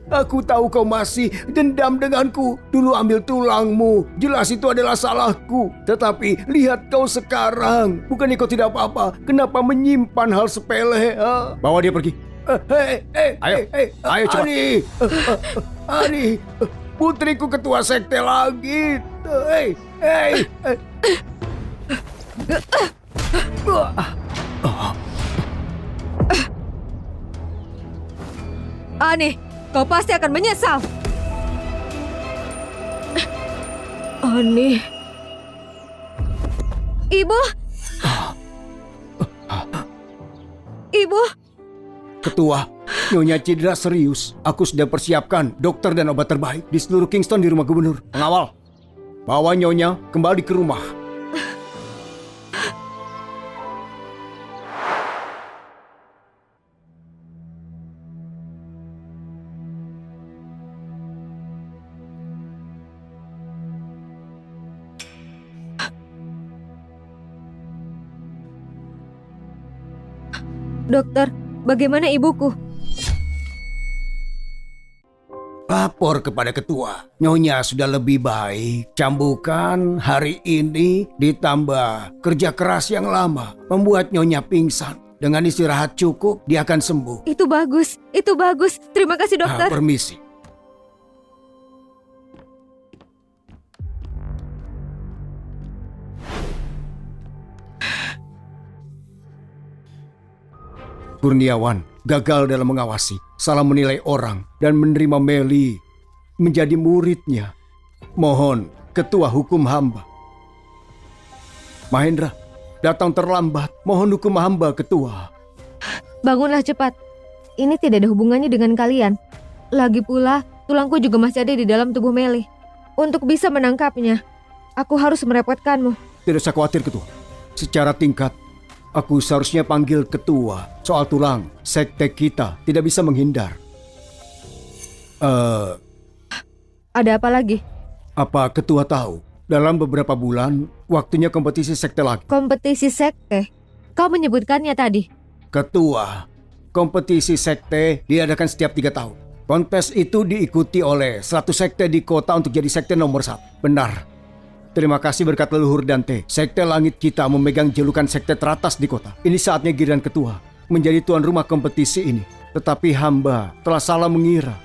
aku tahu kau masih dendam denganku. Dulu ambil tulangmu, jelas itu adalah salahku. Tetapi lihat kau sekarang, bukannya kau tidak apa-apa, kenapa menyimpan hal sepele? Bawa dia pergi. Ayo cepat. Ani, putriku ketua Sekte Langit. Ani, kau pasti akan menyesal. Ani. Ibu. Ibu. Ketua, Nyonya cedera serius. Aku sudah persiapkan dokter dan obat terbaik di seluruh Kingston di rumah gubernur. Pengawal, bawa Nyonya kembali ke rumah. Dokter, bagaimana ibuku? Lapor kepada ketua. Nyonya sudah lebih baik. Cambukan hari ini ditambah kerja keras yang lama membuat Nyonya pingsan. Dengan istirahat cukup, dia akan sembuh. Itu bagus, itu bagus. Terima kasih dokter. Permisi. Kurniawan gagal dalam mengawasi, salah menilai orang, dan menerima Meli menjadi muridnya. Mohon ketua hukum hamba. Mahendra, datang terlambat. Mohon hukum hamba, ketua. Bangunlah cepat. Ini tidak ada hubungannya dengan kalian. Lagi pula, tulangku juga masih ada di dalam tubuh Meli. Untuk bisa menangkapnya, aku harus merepotkanmu. Tidak usah khawatir, ketua. Secara tingkat, aku seharusnya panggil ketua. Soal tulang, sekte kita tidak bisa menghindar. Ada apa lagi? Apa ketua tahu? Dalam beberapa bulan, waktunya kompetisi sekte lagi. Kompetisi sekte? Kau menyebutkannya tadi. Ketua, kompetisi sekte diadakan setiap 3 tahun. Kontes itu diikuti oleh 100 sekte di kota untuk jadi sekte nomor 1. Benar. Terima kasih berkat leluhur Dante. Sekte langit kita memegang julukan sekte teratas di kota. Ini saatnya giliran ketua menjadi tuan rumah kompetisi ini. Tetapi hamba telah salah mengira.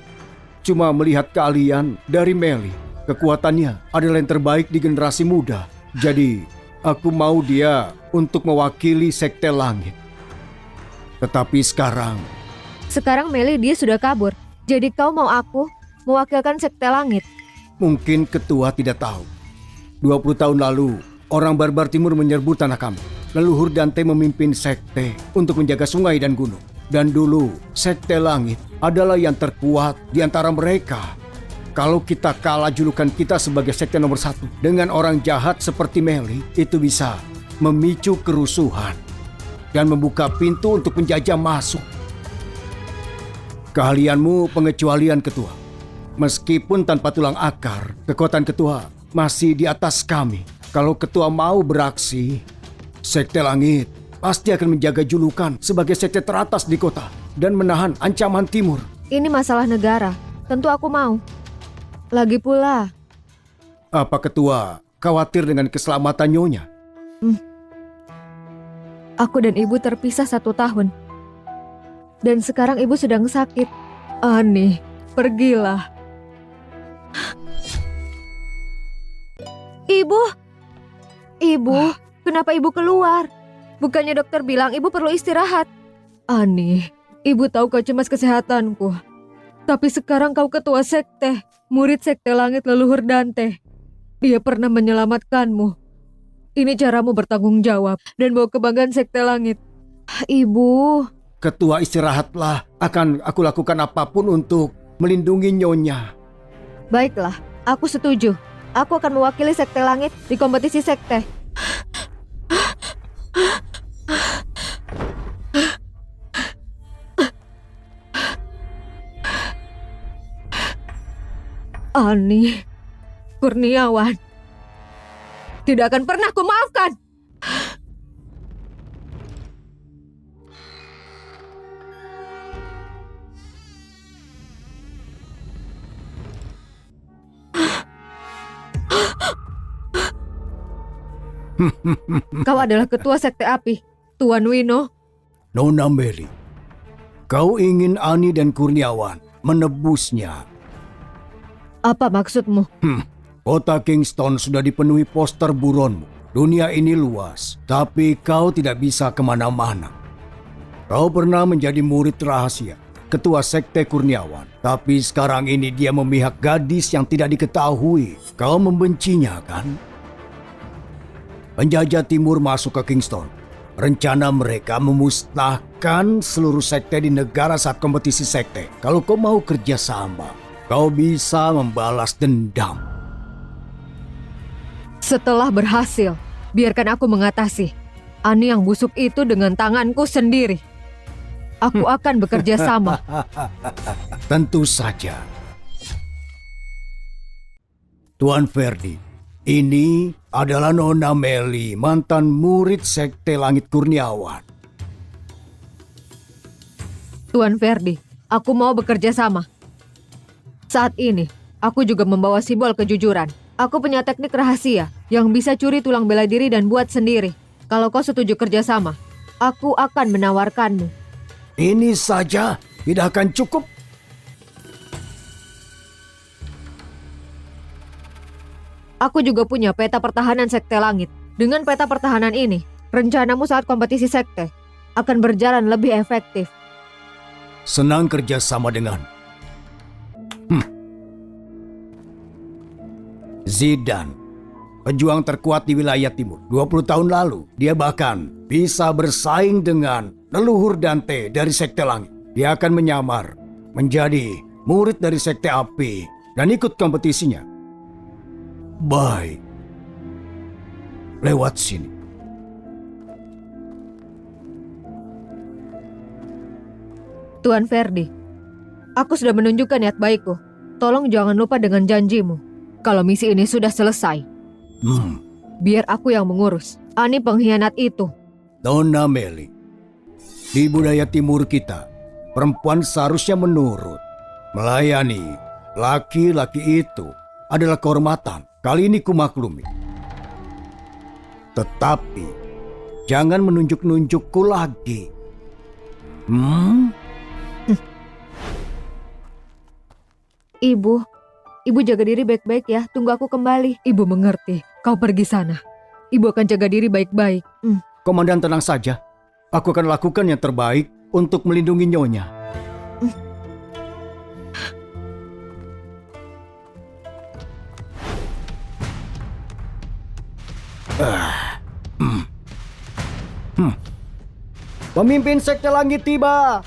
Cuma melihat kalian dari Meli. Kekuatannya adalah yang terbaik di generasi muda. Jadi aku mau dia untuk mewakili sekte langit. Tetapi sekarang Meli dia sudah kabur. Jadi kau mau aku mewakilkan sekte langit? mungkin ketua tidak tahu. 20 tahun lalu, orang barbar timur menyerbu tanah kami. Leluhur Dante memimpin sekte untuk menjaga sungai dan gunung. Dan dulu, sekte langit adalah yang terkuat di antara mereka. Kalau kita kalah julukan kita sebagai sekte nomor 1 dengan orang jahat seperti Meli, itu bisa memicu kerusuhan dan membuka pintu untuk penjajah masuk. Keahlianmu pengecualian, ketua. Meskipun tanpa tulang akar, kekuatan ketua masih di atas kami. Kalau ketua mau beraksi, sekte langit pasti akan menjaga julukan sebagai sekte teratas di kota dan menahan ancaman timur. Ini masalah negara. Tentu aku mau. Lagi pula, Apa ketua khawatir dengan keselamatan Nyonya? aku dan ibu terpisah 1 tahun. Dan sekarang ibu sedang sakit. Ani, pergilah. Ibu, kenapa ibu keluar? Bukannya dokter bilang ibu perlu istirahat. Ani, ibu tahu kau cemas kesehatanku. Tapi sekarang kau ketua sekte, murid sekte langit leluhur Dante. Dia pernah menyelamatkanmu. Ini caramu bertanggung jawab dan bawa kebanggaan sekte langit. Ibu. Ketua istirahatlah, akan aku lakukan apapun untuk melindungi Nyonya. Baiklah, aku setuju. Aku akan mewakili sekte langit di kompetisi sekte. Ani, Kurniawan, tidak akan pernah kumaafkan. Kau adalah ketua sekte api, Tuan Wino. Nona Meli, kau ingin Ani dan Kurniawan menebusnya. Apa maksudmu? Kota Kingston sudah dipenuhi poster buronmu. Dunia ini luas, tapi kau tidak bisa kemana-mana. Kau pernah menjadi murid rahasia. ketua sekte Kurniawan. Tapi sekarang ini dia memihak gadis yang tidak diketahui. Kau membencinya kan? Penjajah timur masuk ke Kingston. Rencana mereka memusnahkan seluruh sekte di negara saat kompetisi sekte. Kalau kau mau kerjasama, kau bisa membalas dendam. Setelah berhasil, biarkan aku mengatasi Ani yang busuk itu dengan tanganku sendiri. Aku akan bekerja sama. Tentu saja. Tuan Ferdi, ini adalah Nona Meli, mantan murid Sekte Langit Kurniawan. Tuan Ferdi, aku mau bekerja sama. Saat ini, aku juga membawa simbol kejujuran. Aku punya teknik rahasia yang bisa curi tulang bela diri dan buat sendiri. Kalau kau setuju kerjasama, aku akan menawarkanmu. Ini saja tidak akan cukup. Aku juga punya peta pertahanan Sekte Langit. Dengan peta pertahanan ini, rencanamu saat kompetisi sekte akan berjalan lebih efektif. Senang kerjasama dengan Zidane, pejuang terkuat di wilayah timur. 20 tahun lalu, dia bahkan bisa bersaing dengan leluhur Dante dari Sekte Langit. Dia akan menyamar menjadi murid dari Sekte Api dan ikut kompetisinya. Baik, lewat sini. Tuan Ferdi, aku sudah menunjukkan niat baikku. Tolong jangan lupa dengan janjimu. Kalau misi ini sudah selesai, biar aku yang mengurus Ani pengkhianat itu. Nona Meli, di budaya timur kita, perempuan seharusnya menurut. Melayani laki-laki itu adalah kehormatan. Kali ini kumaklumi. Tetapi jangan menunjuk-nunjukku lagi. Ibu jaga diri baik-baik ya. Tunggu aku kembali. Ibu mengerti. Kau pergi sana. Ibu akan jaga diri baik-baik. Komandan, tenang saja. Aku akan lakukan yang terbaik untuk melindungi Nyonya. Pemimpin Sekte Langit tiba.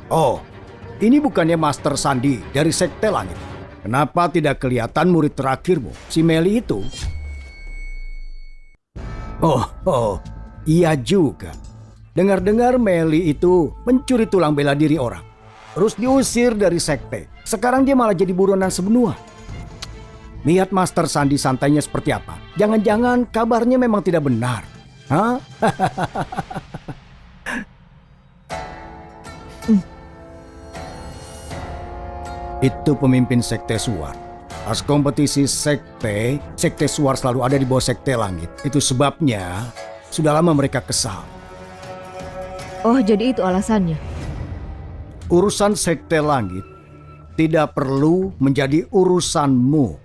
Oh, ini bukannya Master Sandi dari Sekte Langit. Kenapa tidak kelihatan murid terakhirmu, si Meli itu? Oh, iya juga. Dengar-dengar Meli itu mencuri tulang bela diri orang. Terus diusir dari sekte. Sekarang dia malah jadi buronan sebenua. Lihat Master Sandi santainya seperti apa. Jangan-jangan kabarnya memang tidak benar. Hah? Itu pemimpin Sekte Suar. Pas kompetisi Sekte Suar selalu ada di bawah Sekte Langit. Itu sebabnya sudah lama mereka kesal. Oh, jadi itu alasannya. Urusan Sekte Langit tidak perlu menjadi urusanmu.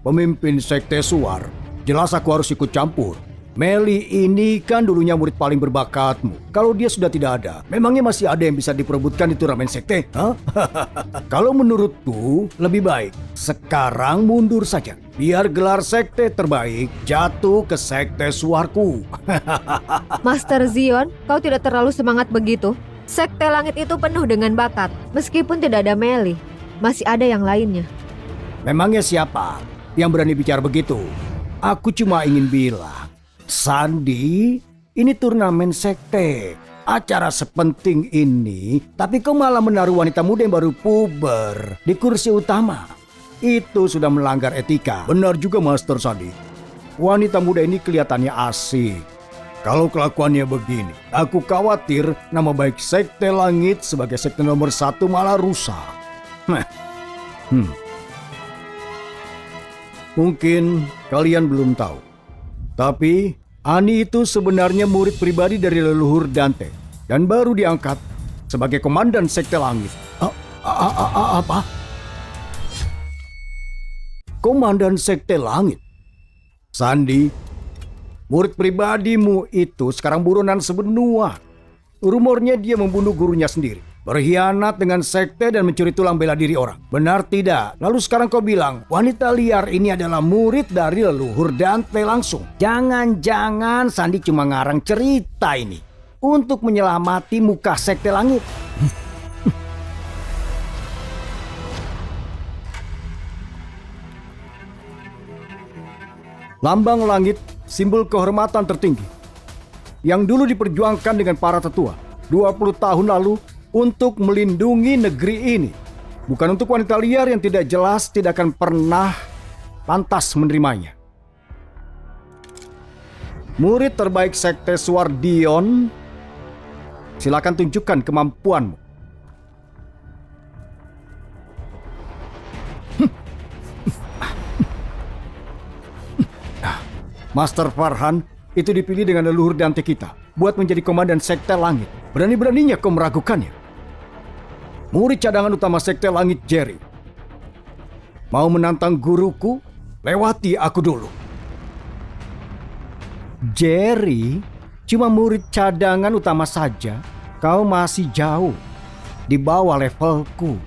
Pemimpin Sekte Suar, jelas aku harus ikut campur. Meli ini kan dulunya murid paling berbakatmu. Kalau dia sudah tidak ada, memangnya masih ada yang bisa diperebutkan di turnamen sekte? Kalau menurutku, lebih baik sekarang mundur saja. Biar gelar sekte terbaik jatuh ke Sekte Suarku. Master Zion, kau tidak terlalu semangat begitu? Sekte Langit itu penuh dengan bakat. Meskipun tidak ada Meli, masih ada yang lainnya. Memangnya siapa yang berani bicara begitu? Aku cuma ingin bilang, Sandi, ini turnamen sekte. Acara sepenting ini, tapi kau malah menaruh wanita muda yang baru puber di kursi utama. Itu sudah melanggar etika. Benar juga Master Sandi. Wanita muda ini kelihatannya asik. Kalau kelakuannya begini, aku khawatir nama baik Sekte Langit sebagai sekte nomor 1 malah rusak. Mungkin kalian belum tahu, tapi Ani itu sebenarnya murid pribadi dari leluhur Dante dan baru diangkat sebagai komandan Sekte Langit. Apa? Komandan Sekte Langit? Sandi, Murid pribadimu itu sekarang buronan sebenua. Rumornya dia membunuh gurunya sendiri, berkhianat dengan sekte dan mencuri tulang bela diri orang. Benar tidak? Lalu sekarang kau bilang wanita liar ini adalah murid dari leluhur Dante langsung. Jangan-jangan Sandi cuma ngarang cerita ini untuk menyelamati muka sekte langit. Lambang langit, simbol kehormatan tertinggi, yang dulu diperjuangkan dengan para tetua 20 tahun lalu untuk melindungi negeri ini. Bukan untuk wanita liar yang tidak jelas tidak akan pernah pantas menerimanya. Murid terbaik sekte Swardion, silakan tunjukkan kemampuanmu. Master Farhan itu dipilih dengan leluhur Dante kita buat menjadi komandan sekte langit. Berani-beraninya kau meragukannya. Murid cadangan utama sekte langit Jerry. Mau menantang guruku? Lewati aku dulu. Jerry cuma murid cadangan utama saja. Kau masih jauh di bawah levelku.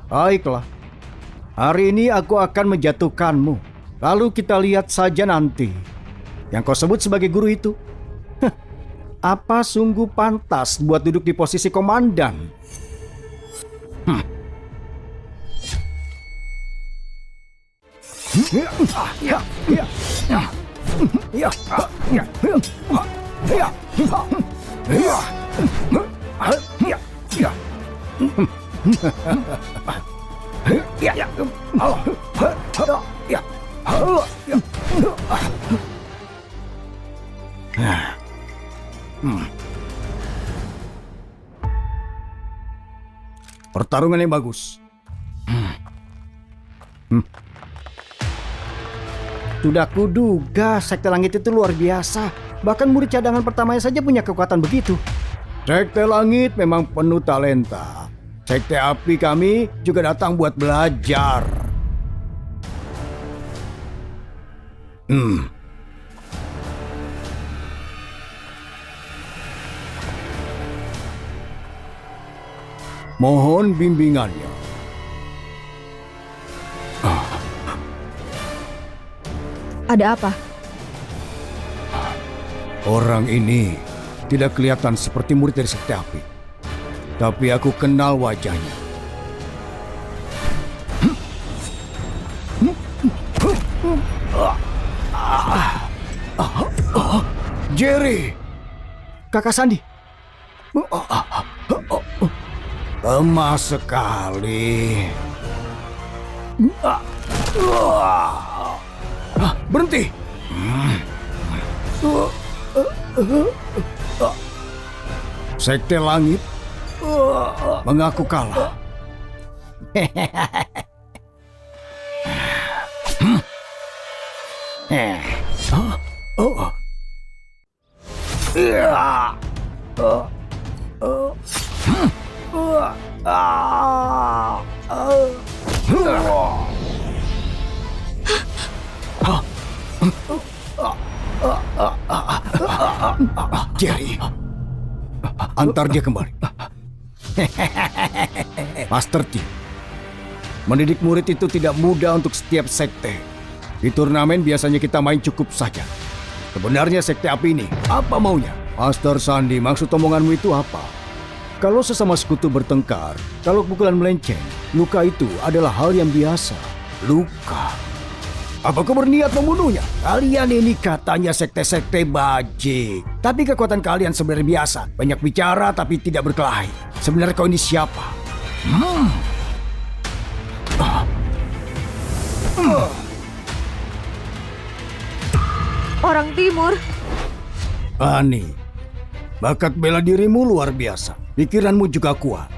Baiklah, hari ini aku akan menjatuhkanmu. Lalu kita lihat saja nanti. Yang kau sebut sebagai guru itu, apa sungguh pantas buat duduk di posisi komandan? Pertarungan yang bagus. Sudah kuduga sekte langit itu luar biasa. Bahkan murid cadangan pertamanya saja punya kekuatan begitu. Sekte langit memang penuh talenta. Sekte api kami juga datang buat belajar. Mohon bimbingannya. Ada apa? Orang ini tidak kelihatan seperti murid dari sekte api. Tapi aku kenal wajahnya. Jerry! Kakak Sandi! Lemah sekali. Berhenti. Sekte langit mengaku kalah. Jerry, antar dia kembali. Master T, mendidik murid itu tidak mudah untuk setiap sekte. Di turnamen biasanya kita main cukup saja. Sebenarnya sekte api ini apa maunya? Master Sandi, maksud omonganmu itu apa? Kalau sesama sekutu bertengkar, kalau pukulan melenceng, luka itu adalah hal yang biasa. Luka. Apa kau berniat membunuhnya? Kalian ini katanya sekte-sekte bajik. Tapi kekuatan kalian sebenarnya biasa. Banyak bicara tapi tidak berkelahi. Sebenarnya kau ini siapa? Orang timur. Ani, bakat bela dirimu luar biasa. Pikiranmu juga kuat.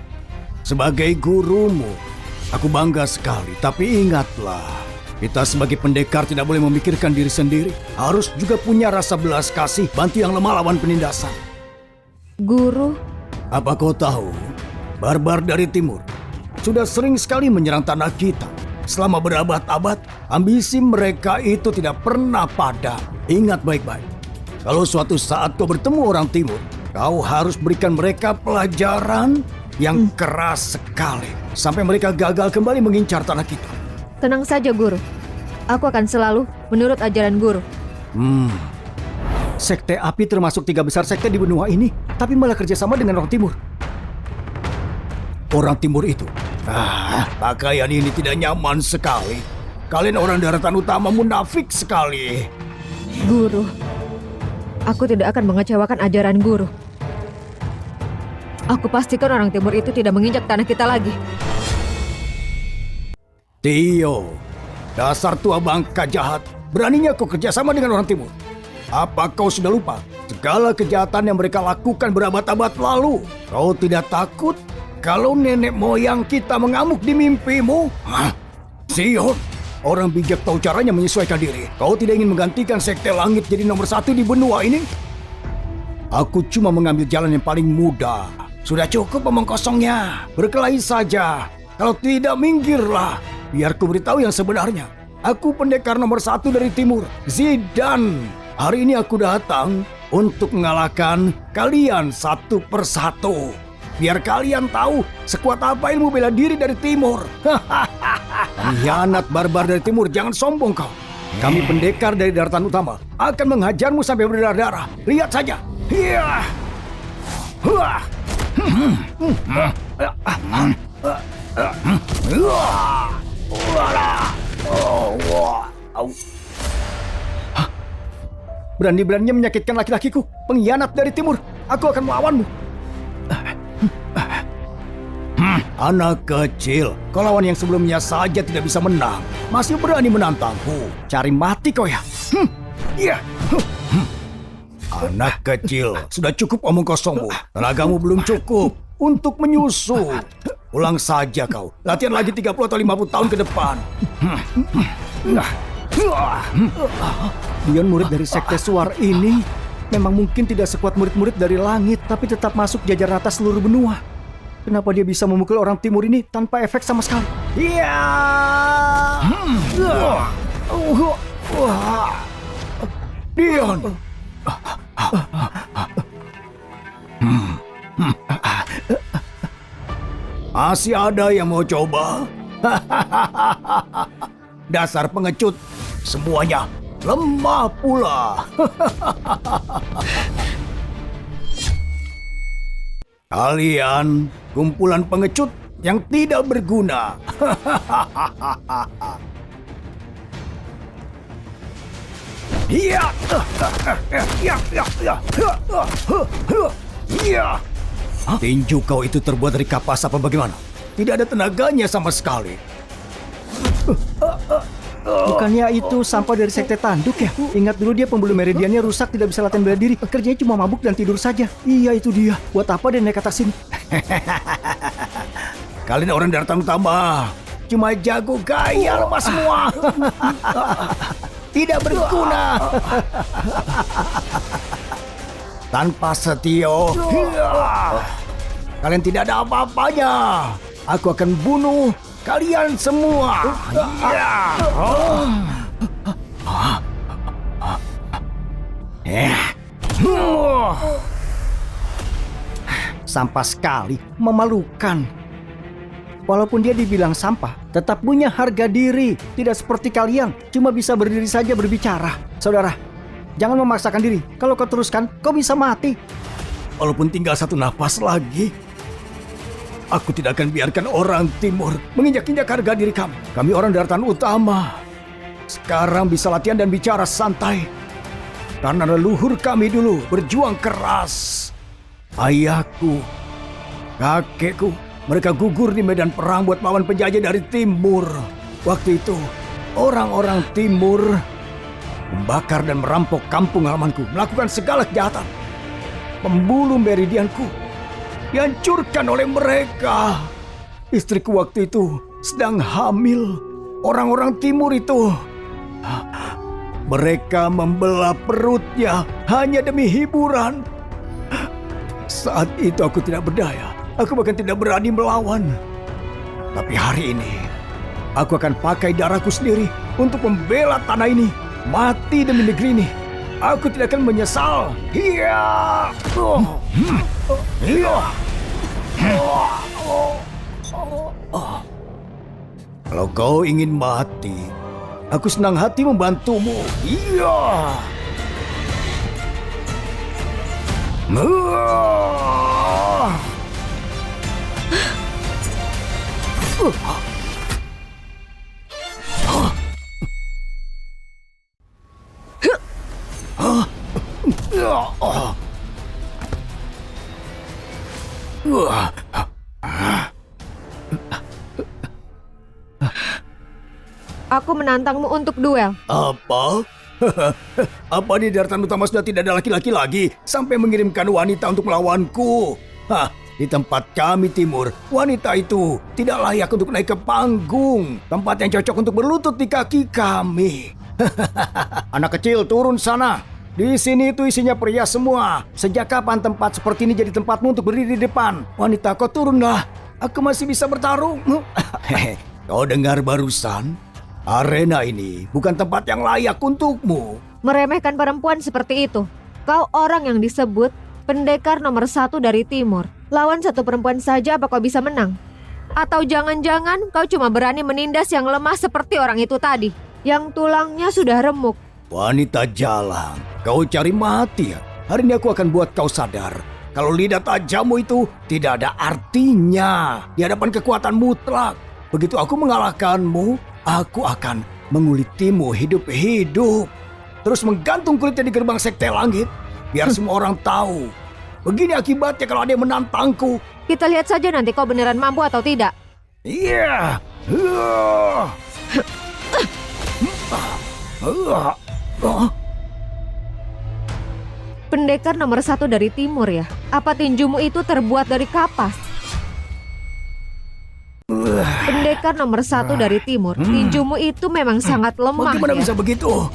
Sebagai gurumu, aku bangga sekali. Tapi ingatlah, kita sebagai pendekar tidak boleh memikirkan diri sendiri. Harus juga punya rasa belas kasih, bantu yang lemah lawan penindasan. Guru? Apa kau tahu, barbar dari timur sudah sering sekali menyerang tanah kita. Selama berabad-abad, ambisi mereka itu tidak pernah padam. Ingat baik-baik, Kalau suatu saat kau bertemu orang timur, kau harus berikan mereka pelajaran yang keras sekali. Sampai mereka gagal kembali mengincar tanah kita. Tenang saja, Guru. Aku akan selalu menurut ajaran Guru. Sekte api termasuk 3 besar sekte di benua ini, tapi malah kerjasama dengan orang timur. Orang timur itu, pakaian ini tidak nyaman sekali. Kalian orang daratan utama munafik sekali. Guru, aku tidak akan mengecewakan ajaran Guru. Aku pastikan orang timur itu tidak menginjak tanah kita lagi. Tio, dasar tua bangka jahat. Beraninya kau kerjasama dengan orang timur. Apa kau sudah lupa segala kejahatan yang mereka lakukan berabad-abad lalu? Kau tidak takut kalau nenek moyang kita mengamuk di mimpimu? Sion, orang bijak tahu caranya menyesuaikan diri. Kau tidak ingin menggantikan sekte langit jadi nomor 1 di benua ini? Aku cuma mengambil jalan yang paling mudah. Sudah cukup omong kosongnya. Berkelahi saja. Kalau tidak, minggirlah. Biar ku beritahu yang sebenarnya. Aku pendekar nomor 1 dari timur, Zidan. Hari ini aku datang untuk mengalahkan kalian satu persatu. Biar kalian tahu sekuat apa ilmu bela diri dari timur. Pengkhianat barbar dari timur, jangan sombong kau. Kami pendekar dari daratan utama akan menghajarmu sampai berdarah-darah. Lihat saja. Hiya. Huah. Berani-beraninya menyakitkan laki-lakiku, pengkhianat dari timur. Aku akan melawanmu. Anak kecil, kau lawan yang sebelumnya saja tidak bisa menang, masih berani menantangku. Cari mati kau ya. Anak kecil, sudah cukup omong kosongmu. Tenagamu belum cukup untuk menyusul. Ulang saja kau. Latihan lagi 30 atau 50 tahun ke depan. Dion, murid dari sekte Suar ini memang mungkin tidak sekuat murid-murid dari langit, tapi tetap masuk jajaran atas seluruh benua. Kenapa dia bisa memukul orang timur ini tanpa efek sama sekali? Dion. Masih ada yang mau coba? Dasar pengecut, semuanya lemah pula. Kalian kumpulan pengecut yang tidak berguna. Tinju kau itu terbuat dari kapas apa bagaimana? Tidak ada tenaganya sama sekali. Bukannya itu sampah dari sekte tanduk ya? Ingat dulu dia pembuluh meridiannya rusak, tidak bisa latihan bela diri. Kerjanya cuma mabuk dan tidur saja. Iya, itu dia. Buat apa dia naik ke atas sini? Kalian orang daratan utama cuma jago gaya lemah semua. Tidak berguna. Tanpa Setio, kalian tidak ada apa-apanya. Aku akan bunuh kalian semua. Sampah sekali, memalukan. Walaupun dia dibilang sampah, tetap punya harga diri. Tidak seperti kalian, cuma bisa berdiri saja berbicara. Saudara, jangan memaksakan diri. Kalau kau teruskan, kau bisa mati. Walaupun tinggal satu napas lagi, aku tidak akan biarkan orang timur menginjak-injak harga diri kami. Kami orang daratan utama. Sekarang bisa latihan dan bicara santai. Karena leluhur kami dulu berjuang keras. Ayahku, kakekku, mereka gugur di medan perang buat melawan penjajah dari timur. Waktu itu, orang-orang timur membakar dan merampok kampung halamanku, melakukan segala kejahatan. Pembuluh meridianku dihancurkan oleh mereka. Istriku waktu itu sedang hamil. Orang-orang timur itu, mereka membelah perutnya hanya demi hiburan. Saat itu aku tidak berdaya. Aku bahkan tidak berani melawan. Tapi hari ini, aku akan pakai darahku sendiri untuk membela tanah ini. Mati demi negeri ini. Aku tidak akan menyesal. Iya. Iya. Kalau kau ingin mati, aku senang hati membantumu. Iya. Aku menantangmu untuk duel. Apa? Apa di daratan utama sudah tidak ada laki-laki lagi sampai mengirimkan wanita untuk melawanku? Hah, di tempat kami timur, wanita itu tidak layak untuk naik ke panggung. Tempat yang cocok untuk berlutut di kaki kami. Anak kecil, turun sana. Di sini itu isinya pria semua. Sejak kapan tempat seperti ini jadi tempatmu untuk berdiri di depan? Wanita, kau turunlah. Aku masih bisa bertarung. Kau dengar barusan? Arena ini bukan tempat yang layak untukmu. Meremehkan perempuan seperti itu. Kau orang yang disebut pendekar nomor 1 dari timur. Lawan satu perempuan saja apa kau bisa menang? Atau jangan-jangan kau cuma berani menindas yang lemah seperti orang itu tadi, yang tulangnya sudah remuk. Wanita jalang, kau cari mati ya? Hari ini aku akan buat kau sadar kalau lidah tajammu itu tidak ada artinya di hadapan kekuatan mutlak. Begitu aku mengalahkanmu, aku akan mengulitimu hidup-hidup. Terus menggantung kulitnya di gerbang sekte langit, biar semua orang tahu. Begini akibatnya kalau ada yang menantangku. Kita lihat saja nanti kau beneran mampu atau tidak. Iya. Pendekar nomor 1 dari timur ya? Apa tinjumu itu terbuat dari kapas? Pendekar nomor 1 dari timur, tinjumu itu memang sangat lemah. Bagaimana ya? bisa begitu?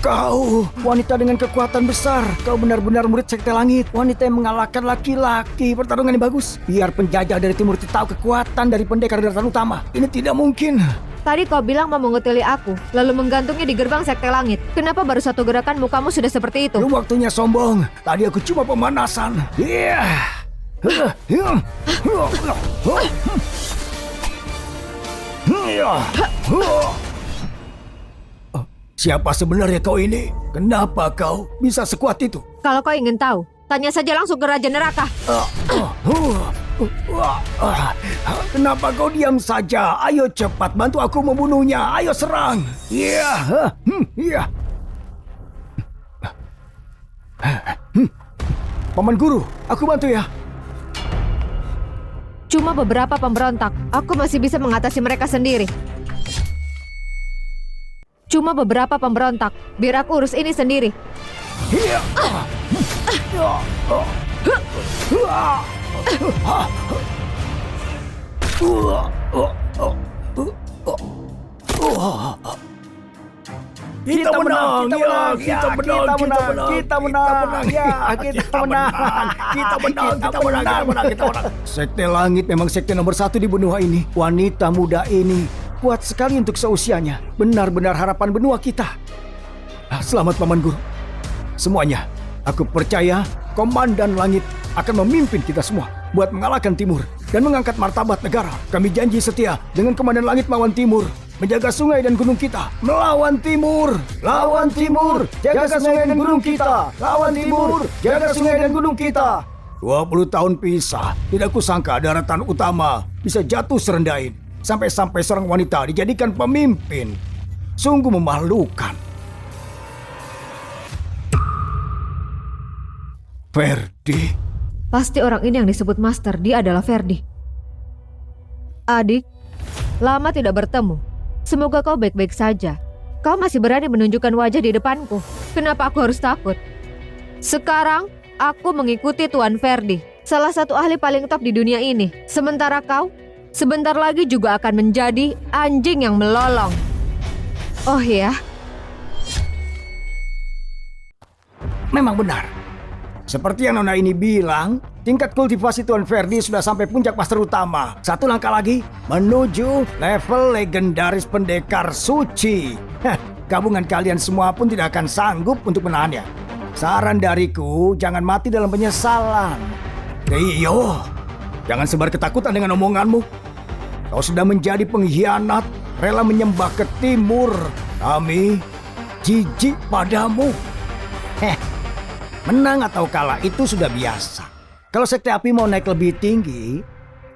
Kau wanita dengan kekuatan besar. Kau benar-benar murid sekte langit. Wanita yang mengalahkan laki-laki. Pertarungan yang bagus. Biar penjajah dari timur itu tahu kekuatan dari pendekar daratan utama. Ini tidak mungkin. Tadi kau bilang mau mengutili aku, lalu menggantungnya di gerbang sekte langit. Kenapa baru satu gerakan mukamu sudah seperti itu? Belum waktunya sombong. Tadi aku cuma pemanasan. Siapa sebenarnya kau ini? Kenapa kau bisa sekuat itu? Kalau kau ingin tahu, tanya saja langsung ke Raja Neraka. Kenapa kau diam saja? Ayo cepat bantu aku membunuhnya. Ayo serang. Iya. Paman Guru, aku bantu ya. Cuma beberapa pemberontak, aku masih bisa mengatasi mereka sendiri. Cuma beberapa pemberontak, biar aku urus ini sendiri. Kita menang. Sekte langit memang sekte nomor 1 di benua ini. Wanita muda ini kuat sekali untuk seusianya. Benar-benar harapan benua kita. Selamat Paman Guru. Semuanya, aku percaya Komandan Langit akan memimpin kita semua buat mengalahkan Timur dan mengangkat martabat negara. Kami janji setia dengan Komandan Langit melawan Timur, menjaga sungai dan gunung kita. Melawan Timur, lawan Timur, jaga sungai dan gunung kita. Lawan Timur, jaga sungai dan gunung kita. 20 tahun pisah, tidak kusangka daratan utama bisa jatuh serendah ini. Sampai-sampai seorang wanita dijadikan pemimpin. Sungguh memalukan. Ferdi. Pasti orang ini yang disebut Master, dia adalah Ferdi. Adik, lama tidak bertemu. Semoga kau baik-baik saja. Kau masih berani menunjukkan wajah di depanku. Kenapa aku harus takut? Sekarang, aku mengikuti Tuan Ferdi, salah satu ahli paling top di dunia ini. Sementara kau, sebentar lagi juga akan menjadi anjing yang melolong. Oh ya? Memang benar. Seperti yang Nona ini bilang, tingkat kultivasi Tuan Ferdi sudah sampai puncak master utama. Satu langkah lagi menuju level legendaris pendekar suci. Gabungan kalian semua pun tidak akan sanggup untuk menahannya. Saran dariku, jangan mati dalam penyesalan. Iyo, jangan sebar ketakutan dengan omonganmu. Kau sudah menjadi pengkhianat, rela menyembah ke timur. Kami jijik padamu. Menang atau kalah itu sudah biasa. Kalau sekte api mau naik lebih tinggi,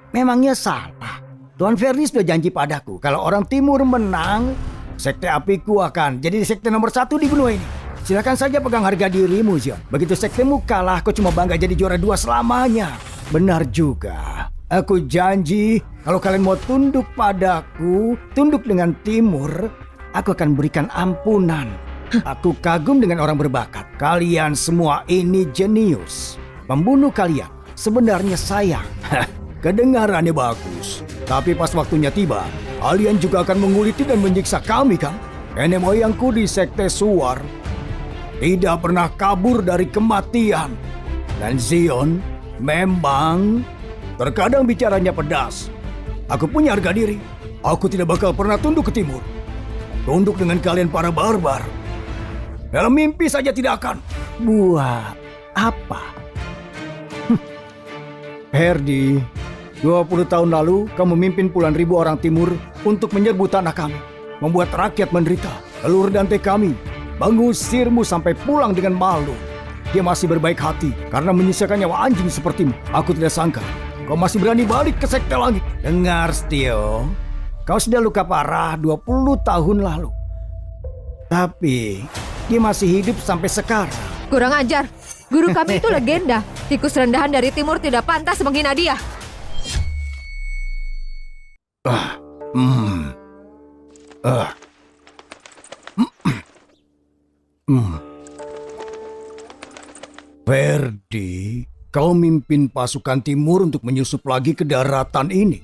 memangnya salah. Tuan Ferdi sudah janji padaku, kalau orang timur menang, sekte apiku akan jadi sekte nomor 1 di benua ini. Silakan saja pegang harga dirimu, Zion. Begitu sektemu kalah, kau cuma bangga jadi juara 2 selamanya. Benar juga. Aku janji, kalau kalian mau tunduk padaku, tunduk dengan timur, aku akan berikan ampunan. Aku kagum dengan orang berbakat. Kalian semua ini jenius. Pembunuh kalian sebenarnya sayang. Kedengarannya bagus. Tapi pas waktunya tiba, kalian juga akan menguliti dan menyiksa kami kan? Nenek moyangku di sekte Suar tidak pernah kabur dari kematian. Dan Zion memang terkadang bicaranya pedas. Aku punya harga diri. Aku tidak bakal pernah tunduk ke timur. Tunduk dengan kalian para barbar. Dalam mimpi saja tidak akan. Buat apa? Ferdi, 20 tahun lalu kamu memimpin puluhan ribu orang timur untuk menyerbu tanah kami. Membuat rakyat menderita. Telur dan teh kami mengusirmu sampai pulang dengan malu. Dia masih berbaik hati karena menyisakan nyawa anjing sepertimu. Aku tidak sangka kau masih berani balik ke sekte langit. Dengar, Stio. Kau sudah luka parah 20 tahun lalu. Tapi dia masih hidup sampai sekarang. Kurang ajar. Guru kami itu legenda. Tikus rendahan dari timur tidak pantas menghina dia. Ferdi, kau mimpin pasukan timur untuk menyusup lagi ke daratan ini.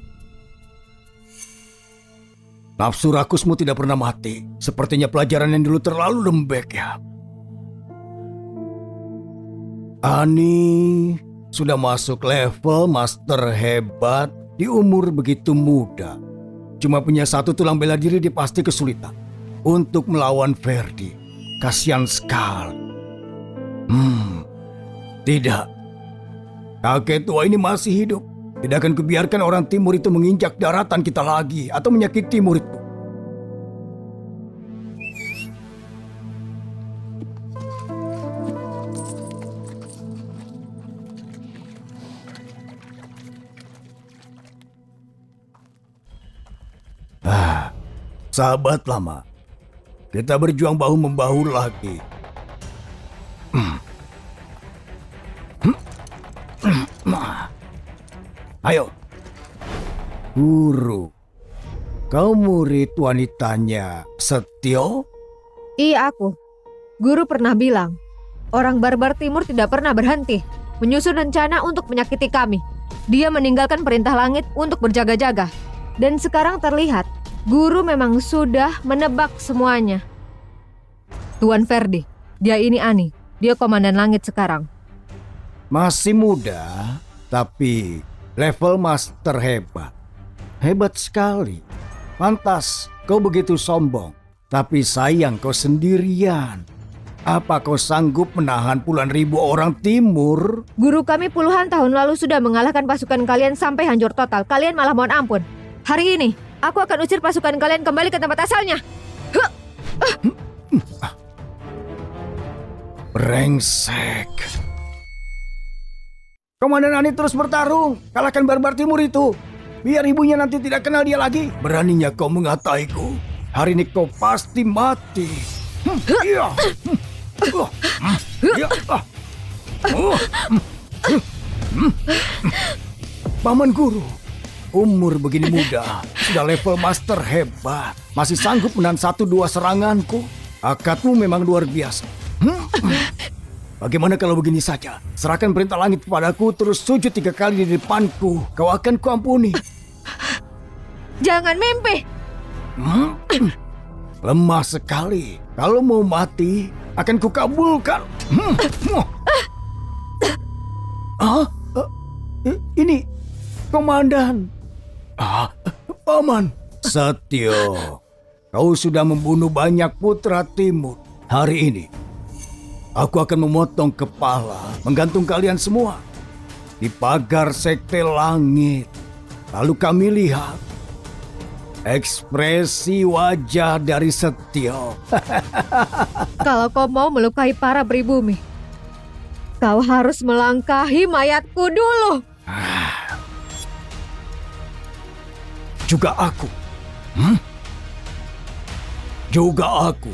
Nafsu rakusmu tidak pernah mati. Sepertinya pelajaran yang dulu terlalu lembek ya. Ani sudah masuk level master hebat di umur begitu muda. Cuma punya satu tulang bela diri, dia pasti kesulitan untuk melawan Ferdi. Kasihan sekali. Tidak. Kakek tua ini masih hidup. Tidak akan kubiarkan orang timur itu menginjak daratan kita lagi atau menyakiti muridku. Sahabat lama, kita berjuang bahu-membahu lagi. Ayo, Guru, kau murid wanitanya Setio? Iya, aku. Guru pernah bilang, orang barbar timur tidak pernah berhenti menyusun rencana untuk menyakiti kami. Dia meninggalkan perintah langit untuk berjaga-jaga. Dan sekarang terlihat, Guru memang sudah menebak semuanya. Tuan Ferdi, dia ini Ani. Dia komandan langit sekarang. Masih muda, tapi level master hebat. Hebat sekali. Pantas kau begitu sombong. Tapi sayang kau sendirian. Apa kau sanggup menahan puluhan ribu orang timur? Guru kami puluhan tahun lalu sudah mengalahkan pasukan kalian sampai hancur total. Kalian malah mohon ampun. Hari ini, aku akan usir pasukan kalian kembali ke tempat asalnya. Brengsek. Komandan Ani terus bertarung. Kalahkan barbar timur itu. Biar ibunya nanti tidak kenal dia lagi. Beraninya kau mengataiku. Hari ini kau pasti mati. Paman Guru, umur begini muda, sudah level master hebat. Masih sanggup menahan 1-2 seranganku. Akadmu memang luar biasa. Bagaimana kalau begini saja? Serahkan perintah langit kepadaku, terus sujud 3 kali di depanku. Kau akan kuampuni. Jangan mimpi. Lemah sekali. Kalau mau mati, akan kukabulkan. Komandan. Paman. Setio, kau sudah membunuh banyak putra timur. Hari ini, aku akan memotong kepala, menggantung kalian semua di pagar sekte langit. Lalu kami lihat ekspresi wajah dari Setio. Kalau kau mau melukai para pribumi, kau harus melangkahi mayatku dulu. Juga aku. Juga aku.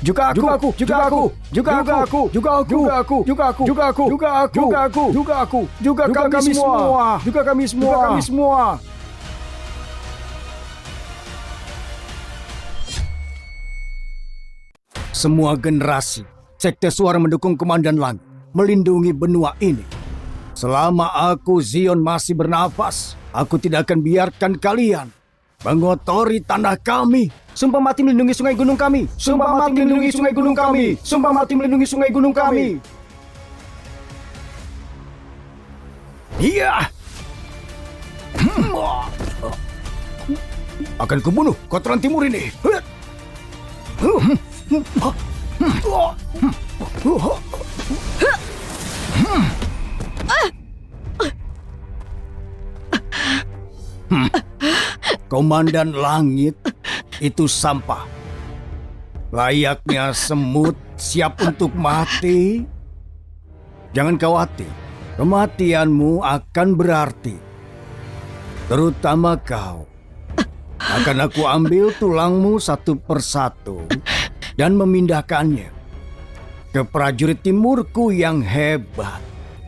Juga aku. Juga aku. Juga aku. Juga aku. Juga aku. Juga aku. Juga aku. Juga aku. Juga aku. Juga aku. Juga kami semua. Juga kami semua. Juga kami semua. Semua generasi Sekte Suara mendukung Komandan Langit, melindungi benua ini. Selama aku Zion masih bernafas, aku tidak akan biarkan kalian mengotori tanah kami. Sumpah mati melindungi sungai gunung kami. Sumpah mati melindungi sungai gunung kami. Sumpah mati melindungi sungai gunung kami. Iya. Akan kubunuh kotoran timur ini. Komandan Langit itu sampah. Layaknya semut siap untuk mati. Jangan khawatir, kematianmu akan berarti. Terutama kau. Akan aku ambil tulangmu satu persatu dan memindahkannya ke prajurit timurku yang hebat.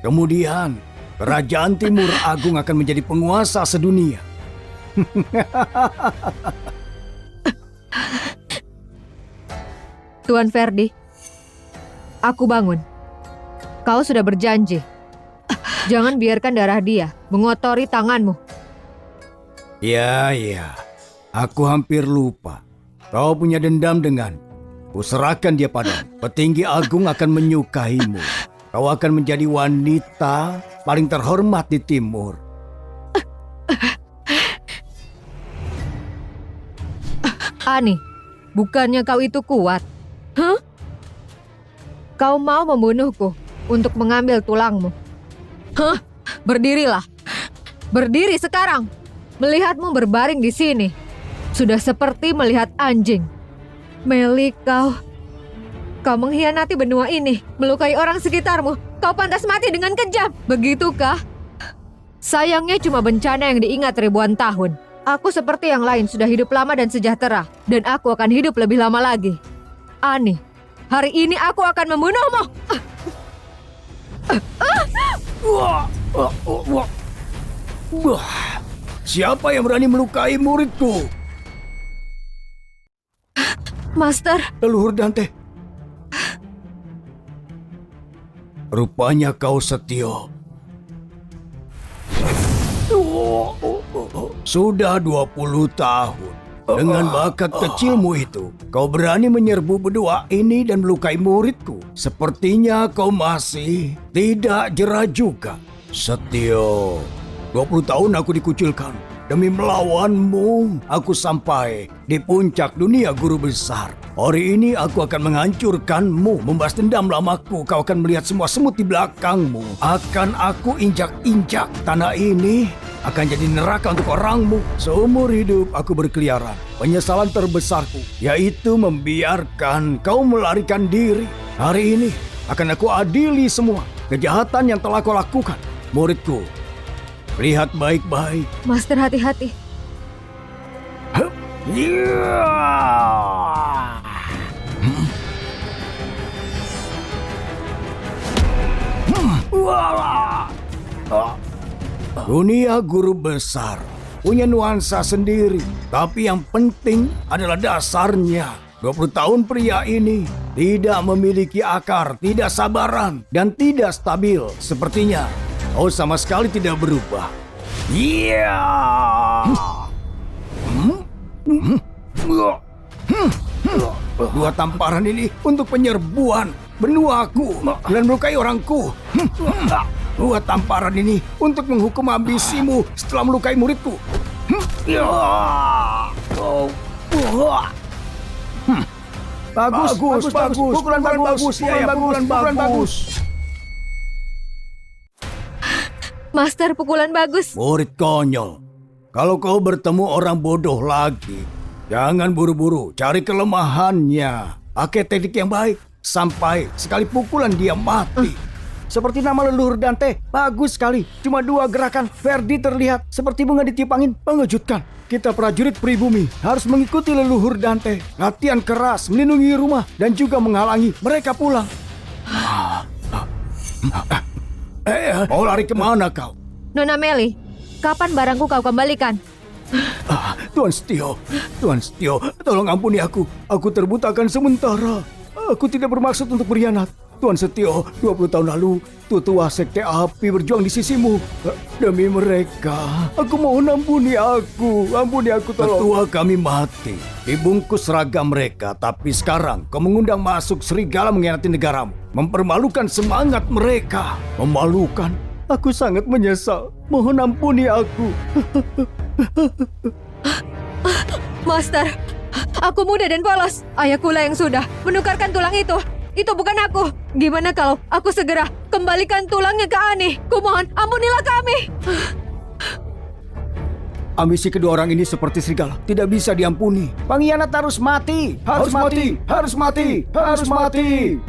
Kemudian, Kerajaan Timur Agung akan menjadi penguasa sedunia. Tuan Ferdi, aku bangun. Kau sudah berjanji. Jangan biarkan darah dia mengotori tanganmu. Ya. Aku hampir lupa. Kau punya dendam dengan. Kuserahkan dia padamu. Petinggi Agung akan menyukaimu. Kau akan menjadi wanita paling terhormat di timur. Ani, bukannya kau itu kuat? Hah? Kau mau membunuhku untuk mengambil tulangmu? Hah? Berdirilah. Berdiri sekarang. Melihatmu berbaring di sini. Sudah seperti melihat anjing. Meli, kau mengkhianati benua ini, melukai orang sekitarmu. Kau pantas mati dengan kejam. Begitukah? Sayangnya cuma bencana yang diingat ribuan tahun. Aku seperti yang lain sudah hidup lama dan sejahtera. Dan aku akan hidup lebih lama lagi. Ani, hari ini aku akan membunuhmu. Siapa yang berani melukai muridku? Master. Leluhur Dante. Rupanya kau Setio. Sudah 20 tahun. Dengan bakat kecilmu itu, kau berani menyerbu berdua ini dan melukai muridku. Sepertinya kau masih tidak jera juga. Setio, 20 tahun aku dikucilkan. Demi melawanmu, aku sampai di puncak dunia guru besar. Hari ini aku akan menghancurkanmu, membahas dendam lamaku. Kau akan melihat semua semut di belakangmu. Akan aku injak-injak. Tanah ini akan jadi neraka untuk orangmu. Seumur hidup aku berkeliaran. Penyesalan terbesarku yaitu membiarkan kau melarikan diri. Hari ini akan aku adili semua kejahatan yang telah kau lakukan. Muridku, lihat baik-baik. Master, hati-hati. Dunia guru besar punya nuansa sendiri, tapi yang penting adalah dasarnya. 20 tahun pria ini tidak memiliki akar, tidak sabaran, dan tidak stabil. Sepertinya kau sama sekali tidak berubah. Iya. Dua tamparan ini untuk penyerbuan benuaku dan melukai orangku. Buat tamparan ini untuk menghukum ambisimu setelah melukai muridku. Bagus. Pukulan bagus. Master, pukulan bagus. Murid konyol. Kalau kau bertemu orang bodoh lagi, jangan buru-buru, cari kelemahannya. Pakai teknik yang baik, sampai sekali pukulan dia mati. Seperti nama leluhur Dante, bagus sekali. Cuma 2 gerakan, Verdi terlihat seperti bunga ditiup angin, mengejutkan. Kita prajurit pribumi harus mengikuti leluhur Dante. Latihan keras, melindungi rumah, dan juga menghalangi mereka pulang. Mau lari kemana kau? Nona Meli, kapan barangku kau kembalikan? Tuan Setio, tolong ampuni aku. Aku terbutakan sementara. Aku tidak bermaksud untuk berkhianat. Tuan Setio, 20 tahun lalu, Tutua Sekte Api berjuang di sisimu. Demi mereka, aku mohon ampuni aku. Tolong. Tetua kami mati, dibungkus seragam mereka. Tapi sekarang kau mengundang masuk serigala mengkhianati negaramu. Mempermalukan semangat mereka. Memalukan. Aku sangat menyesal. Mohon ampuni aku. Master, aku muda dan polos. Ayahkulah yang sudah menukarkan tulang itu. Itu bukan aku. Gimana kalau aku segera kembalikan tulangnya ke Ani? Kumohon, ampunilah kami. Ambisi kedua orang ini seperti serigala, tidak bisa diampuni. Pengkhianat harus mati. Harus mati.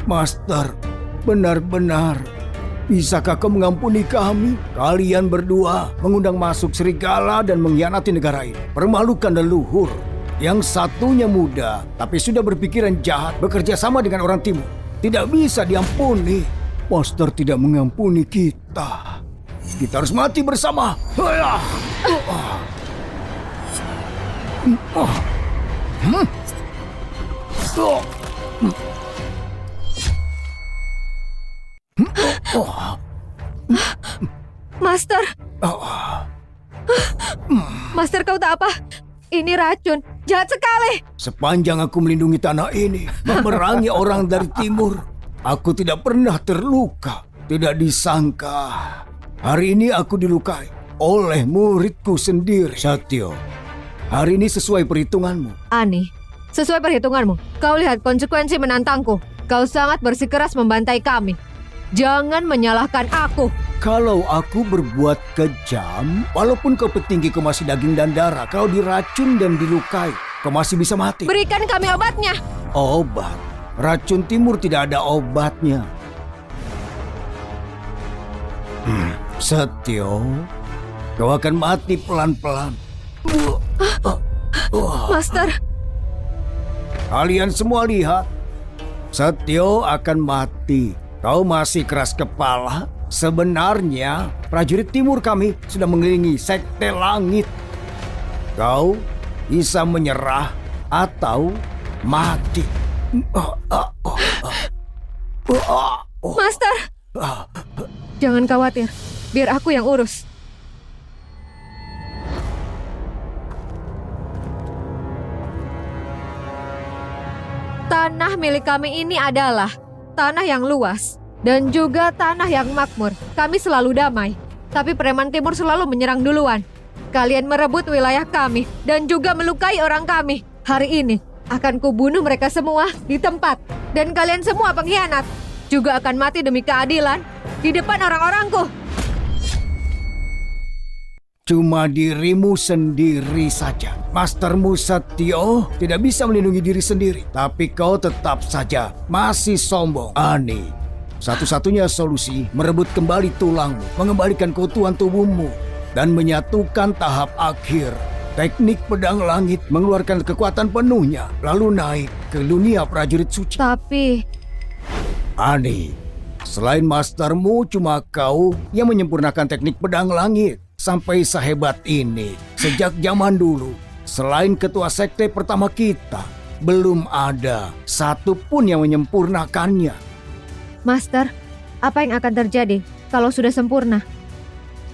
Master, benar-benar. Bisakah kau mengampuni kami? Kalian berdua mengundang masuk serigala dan mengkhianati negara ini. Permalukan leluhur. Yang satunya muda, tapi sudah berpikiran jahat, bekerja sama dengan orang timur. Tidak bisa diampuni. Master tidak mengampuni kita. Kita harus mati bersama. Master. Master, kau tak apa? Ini racun. Jahat sekali. Sepanjang aku melindungi tanah ini, memerangi orang dari timur, aku tidak pernah terluka. Tidak disangka, hari ini aku dilukai oleh muridku sendiri. Satyo, hari ini sesuai perhitunganmu. Ani, sesuai perhitunganmu, kau lihat konsekuensi menantangku. Kau sangat bersikeras membantai kami. Jangan menyalahkan aku. Kalau aku berbuat kejam, walaupun kau petinggi, kau masih daging dan darah. Kalau diracun dan dilukai, kau masih bisa mati. Berikan kami obatnya. Obat? Racun timur tidak ada obatnya. Setio, kau akan mati pelan-pelan. Master. Kalian semua lihat, Setio akan mati. Kau masih keras kepala. Sebenarnya, prajurit timur kami sudah mengelilingi Sekte Langit. Kau bisa menyerah atau mati. Master, jangan khawatir. Biar aku yang urus. Tanah milik kami ini adalah tanah yang luas dan juga tanah yang makmur. Kami selalu damai, tapi preman timur selalu menyerang duluan. Kalian merebut wilayah kami dan juga melukai orang kami. Hari ini akan kubunuh mereka semua di tempat. Dan kalian semua pengkhianat juga akan mati demi keadilan di depan orang-orangku. Cuma dirimu sendiri saja. Mastermu Setio tidak bisa melindungi diri sendiri. Tapi kau tetap saja masih sombong. Ani, satu-satunya solusi merebut kembali tulangmu, mengembalikan keutuhan tubuhmu, dan menyatukan tahap akhir. Teknik pedang langit mengeluarkan kekuatan penuhnya, lalu naik ke dunia prajurit suci. Tapi... Ani, selain mastermu, cuma kau yang menyempurnakan teknik pedang langit. Sampai sehebat ini, sejak zaman dulu, selain ketua sekte pertama kita, belum ada satupun yang menyempurnakannya. Master, apa yang akan terjadi kalau sudah sempurna?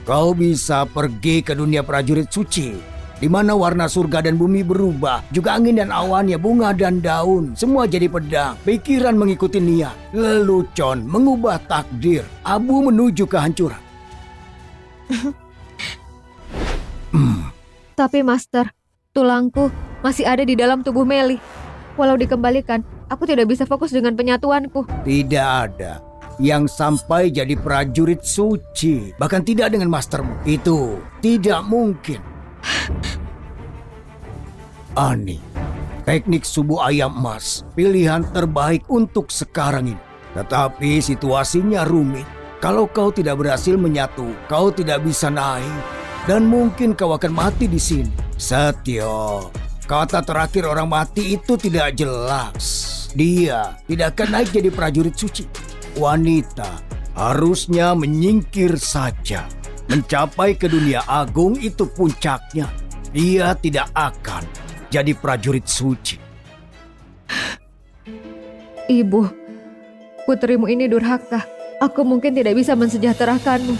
Kau bisa pergi ke dunia prajurit suci di mana warna surga dan bumi berubah, juga angin dan awannya, bunga dan daun, semua jadi pedang. Pikiran mengikuti niat, lelucon mengubah takdir, abu menuju kehancuran. Tapi Master, tulangku masih ada di dalam tubuh Meli. Walau dikembalikan, aku tidak bisa fokus dengan penyatuanku. Tidak ada yang sampai jadi prajurit suci, bahkan tidak dengan mastermu. Itu tidak mungkin. Ani, teknik subuh ayam emas, pilihan terbaik untuk sekarang ini. Tetapi situasinya rumit. Kalau kau tidak berhasil menyatu, kau tidak bisa naik. Dan mungkin kau akan mati di sini. Setio, kata terakhir orang mati itu tidak jelas. Dia tidak akan naik jadi prajurit suci. Wanita harusnya menyingkir saja. Mencapai ke dunia agung itu puncaknya. Dia tidak akan jadi prajurit suci. Ibu, putrimu ini durhaka. Aku mungkin tidak bisa mensejahterakanmu.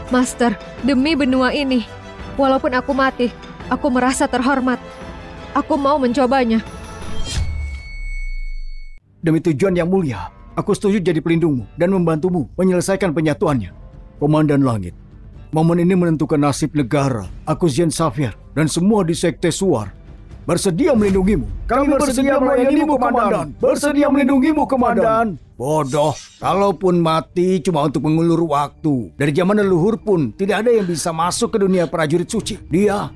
Master, demi benua ini, walaupun aku mati, aku merasa terhormat. Aku mau mencobanya. Demi tujuan yang mulia, aku setuju jadi pelindungmu dan membantumu menyelesaikan penyatuannya. Komandan Langit, momen ini menentukan nasib negara. Aku Zien Xavier dan semua di Sekte Suar bersedia melindungimu. Kami bersedia melayanimu, Komandan. Bersedia melindungimu, Komandan. Bodoh, kalaupun mati cuma untuk mengulur waktu. Dari zaman leluhur pun tidak ada yang bisa masuk ke dunia prajurit suci. Dia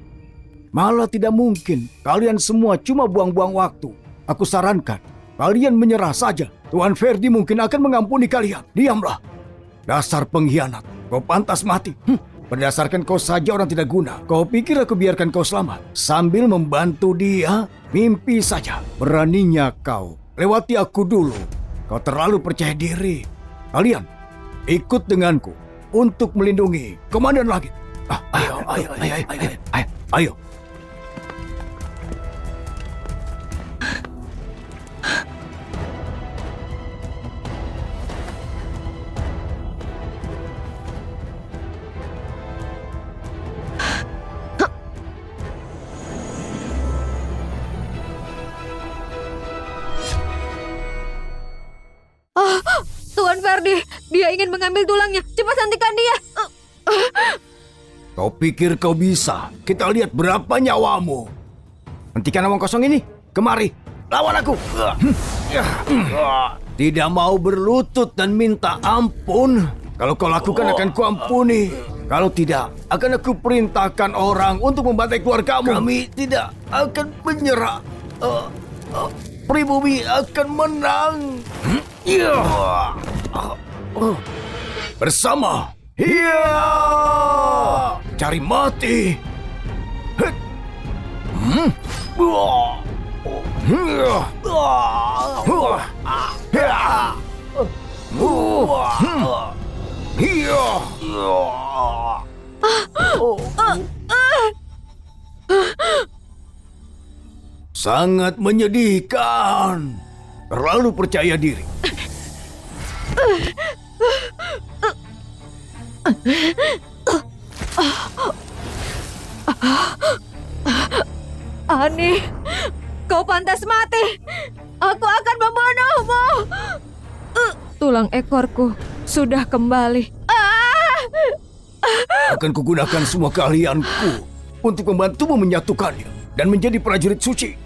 malah tidak mungkin. Kalian semua cuma buang-buang waktu. Aku sarankan kalian menyerah saja. Tuan Ferdi mungkin akan mengampuni kalian. Diamlah. Dasar pengkhianat. Kau pantas mati. Berdasarkan kau saja orang tidak guna. Kau pikir aku biarkan kau selamat sambil membantu dia? Mimpi saja. Beraninya kau lewati aku dulu. Kau terlalu percaya diri. Kalian ikut denganku untuk melindungi Komandan Langit. Ayo. Tuan Ferdi, dia ingin mengambil tulangnya. Cepat hentikan dia. Kau pikir kau bisa? Kita lihat berapa nyawamu. Hentikan omong kosong ini. Kemari, lawan aku. Tidak mau berlutut dan minta ampun. Kalau kau lakukan akan kuampuni. Kalau tidak, akan aku perintahkan orang untuk membantai keluargamu. Kami tidak akan menyerah. Pribumi akan menang. Bersama. Cari mati. Sangat menyedihkan. Terlalu percaya diri. Ani, kau pantas mati. Aku akan membunuhmu. Tulang ekorku sudah kembali. Akan kugunakan semua keahlianku untuk membantumu menyatukannya dan menjadi prajurit suci.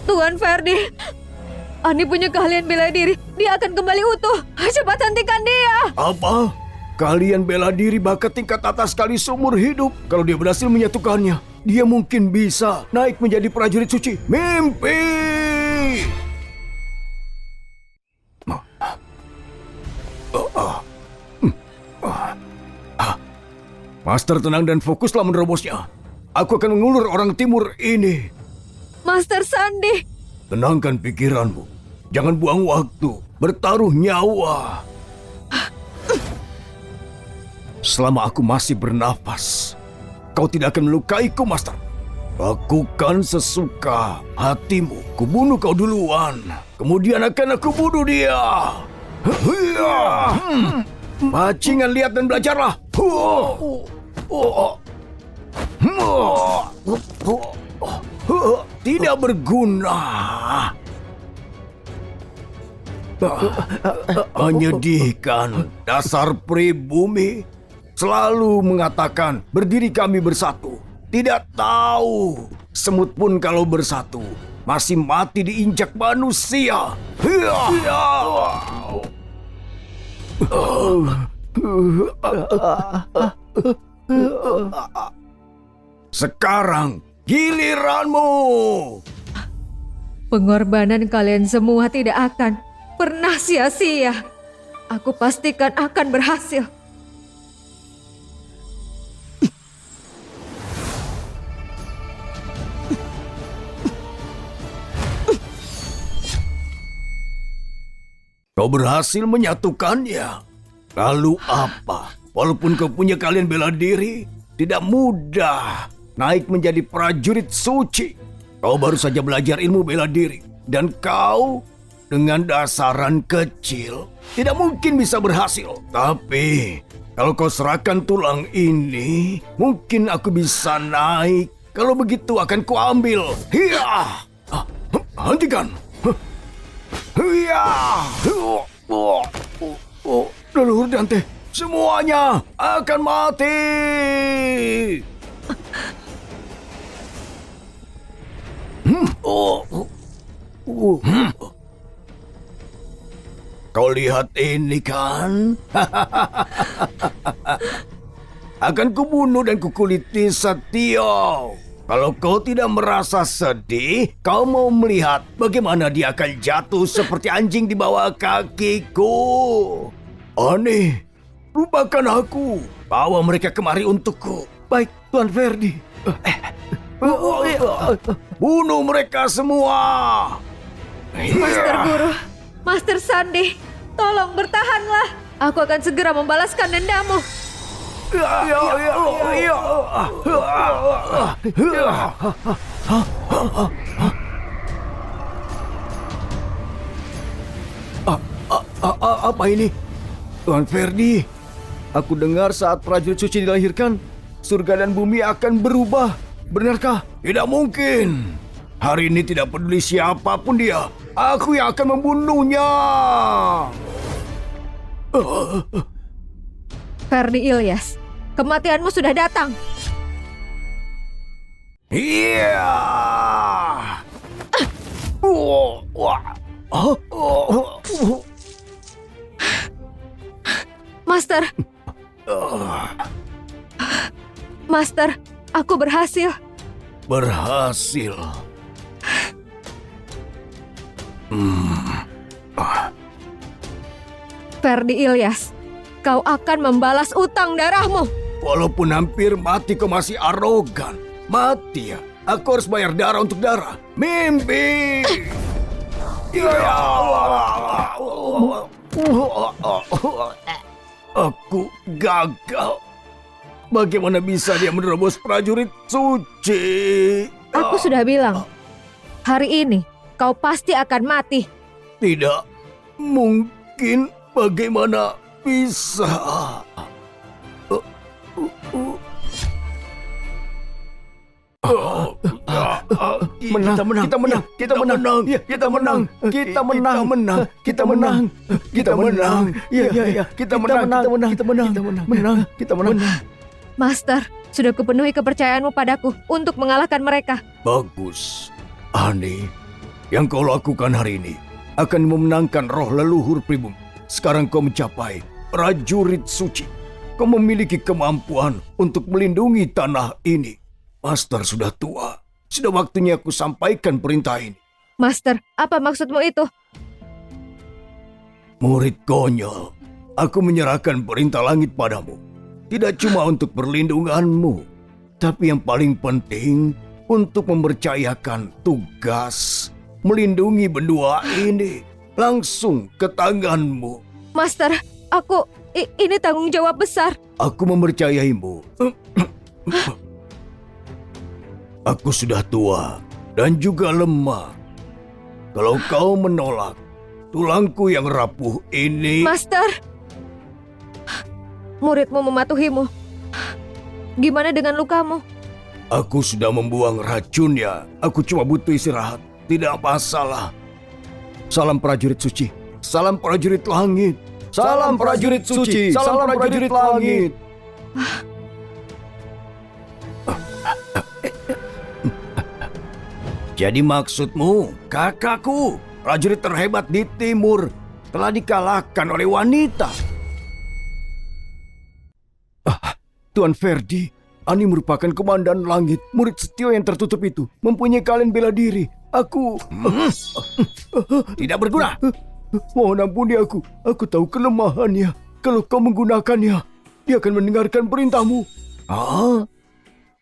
Tuan Ferdi, Ani punya keahlian bela diri. Dia akan kembali utuh. Cepat hentikan dia. Apa? Kalian bela diri bakat tingkat atas sekali seumur hidup. Kalau dia berhasil menyatukannya, dia mungkin bisa naik menjadi prajurit suci. Mimpi! Master, tenang dan fokuslah menerobosnya. Aku akan mengulur orang timur ini. Master Sandi. Tenangkan pikiranmu. Jangan buang waktu. Bertaruh nyawa. Selama aku masih bernafas, kau tidak akan melukaiku, Master. Lakukan sesuka hatimu. Kubunuh kau duluan. Kemudian akan aku bunuh dia. Bajingan, lihat dan belajarlah. Tidak berguna. Menyedihkan, dasar pribumi selalu mengatakan berdiri kami bersatu. Tidak tahu, semut pun kalau bersatu masih mati diinjak manusia. Sekarang giliranmu. Pengorbanan kalian semua tidak akan pernah sia-sia. Aku pastikan akan berhasil. Kau berhasil menyatukannya. Lalu apa? Walaupun kau punya kalian bela diri, tidak mudah naik menjadi prajurit suci. Kau baru saja belajar ilmu bela diri. Dan kau dengan dasaran kecil tidak mungkin bisa berhasil. Tapi kalau kau serahkan tulang ini, mungkin aku bisa naik. Kalau begitu akan kuambil. Hiya! Hentikan! Hiya! Leluhur Dante, semuanya akan mati. Kau lihat ini kan? Akan kubunuh dan kukuliti Setio. Kalau kau tidak merasa sedih, kau mau melihat bagaimana dia akan jatuh seperti anjing di bawah kakiku. Aneh, lupakan aku. Bawa mereka kemari untukku. Baik, Tuan Verdi. Bunuh mereka semua. Master Guru, Master Sandi, tolong bertahanlah. Aku akan segera membalaskan dendamu. Apa ini? Tuan Verdi, aku dengar saat prajurit suci dilahirkan, surga dan bumi akan berubah. Benarkah? Tidak mungkin. Hari ini tidak peduli siapapun dia, aku yang akan membunuhnya. Verdi Ilyas, kematianmu sudah datang. Iya. Master. Master, aku berhasil. Berhasil. Verdi Ilyas, kau akan membalas utang darahmu. Walaupun hampir mati, kau masih arogan. Mati ya? Aku harus bayar darah untuk darah. Mimpi. Aku gagal. Bagaimana bisa dia menerobos prajurit suci? Aku sudah bilang, hari ini kau pasti akan mati. Tidak mungkin. Bagaimana bisa? Kita menang. Kita menang. Kita menang. Kita menang. Kita menang. Kita menang. Kita menang. Iya. Kita menang. Kita menang. Kita menang. Menang. Kita menang. Master, sudah kupenuhi kepercayaanmu padaku untuk mengalahkan mereka. Bagus. Ani, yang kau lakukan hari ini akan memenangkan roh leluhur pribumi. Sekarang kau mencapai prajurit suci. Kau memiliki kemampuan untuk melindungi tanah ini. Master sudah tua. Sudah waktunya aku sampaikan perintah ini. Master, apa maksudmu itu? Murid konyol, aku menyerahkan perintah langit padamu. Tidak cuma untuk perlindunganmu, tapi yang paling penting untuk mempercayakan tugas melindungi benua ini langsung ke tanganmu. Master, ini tanggung jawab besar. Aku mempercayaimu. Aku sudah tua dan juga lemah. Kalau kau menolak, Tulangku yang rapuh ini... Master, muridmu mematuhimu. Gimana dengan lukamu? Aku sudah membuang racunnya. Aku cuma butuh istirahat. Tidak masalah. Salam prajurit suci. Salam prajurit langit. Salam prajurit suci. Salam prajurit langit. Jadi maksudmu, kakakku, prajurit terhebat di timur, telah dikalahkan oleh wanita. Tuan Ferdi, Ani merupakan komandan langit, murid setio yang tertutup itu, mempunyai kalian bela diri. Aku... Tidak berguna. Mohon ampuni aku tahu kelemahannya. Kalau kau menggunakannya, dia akan mendengarkan perintahmu.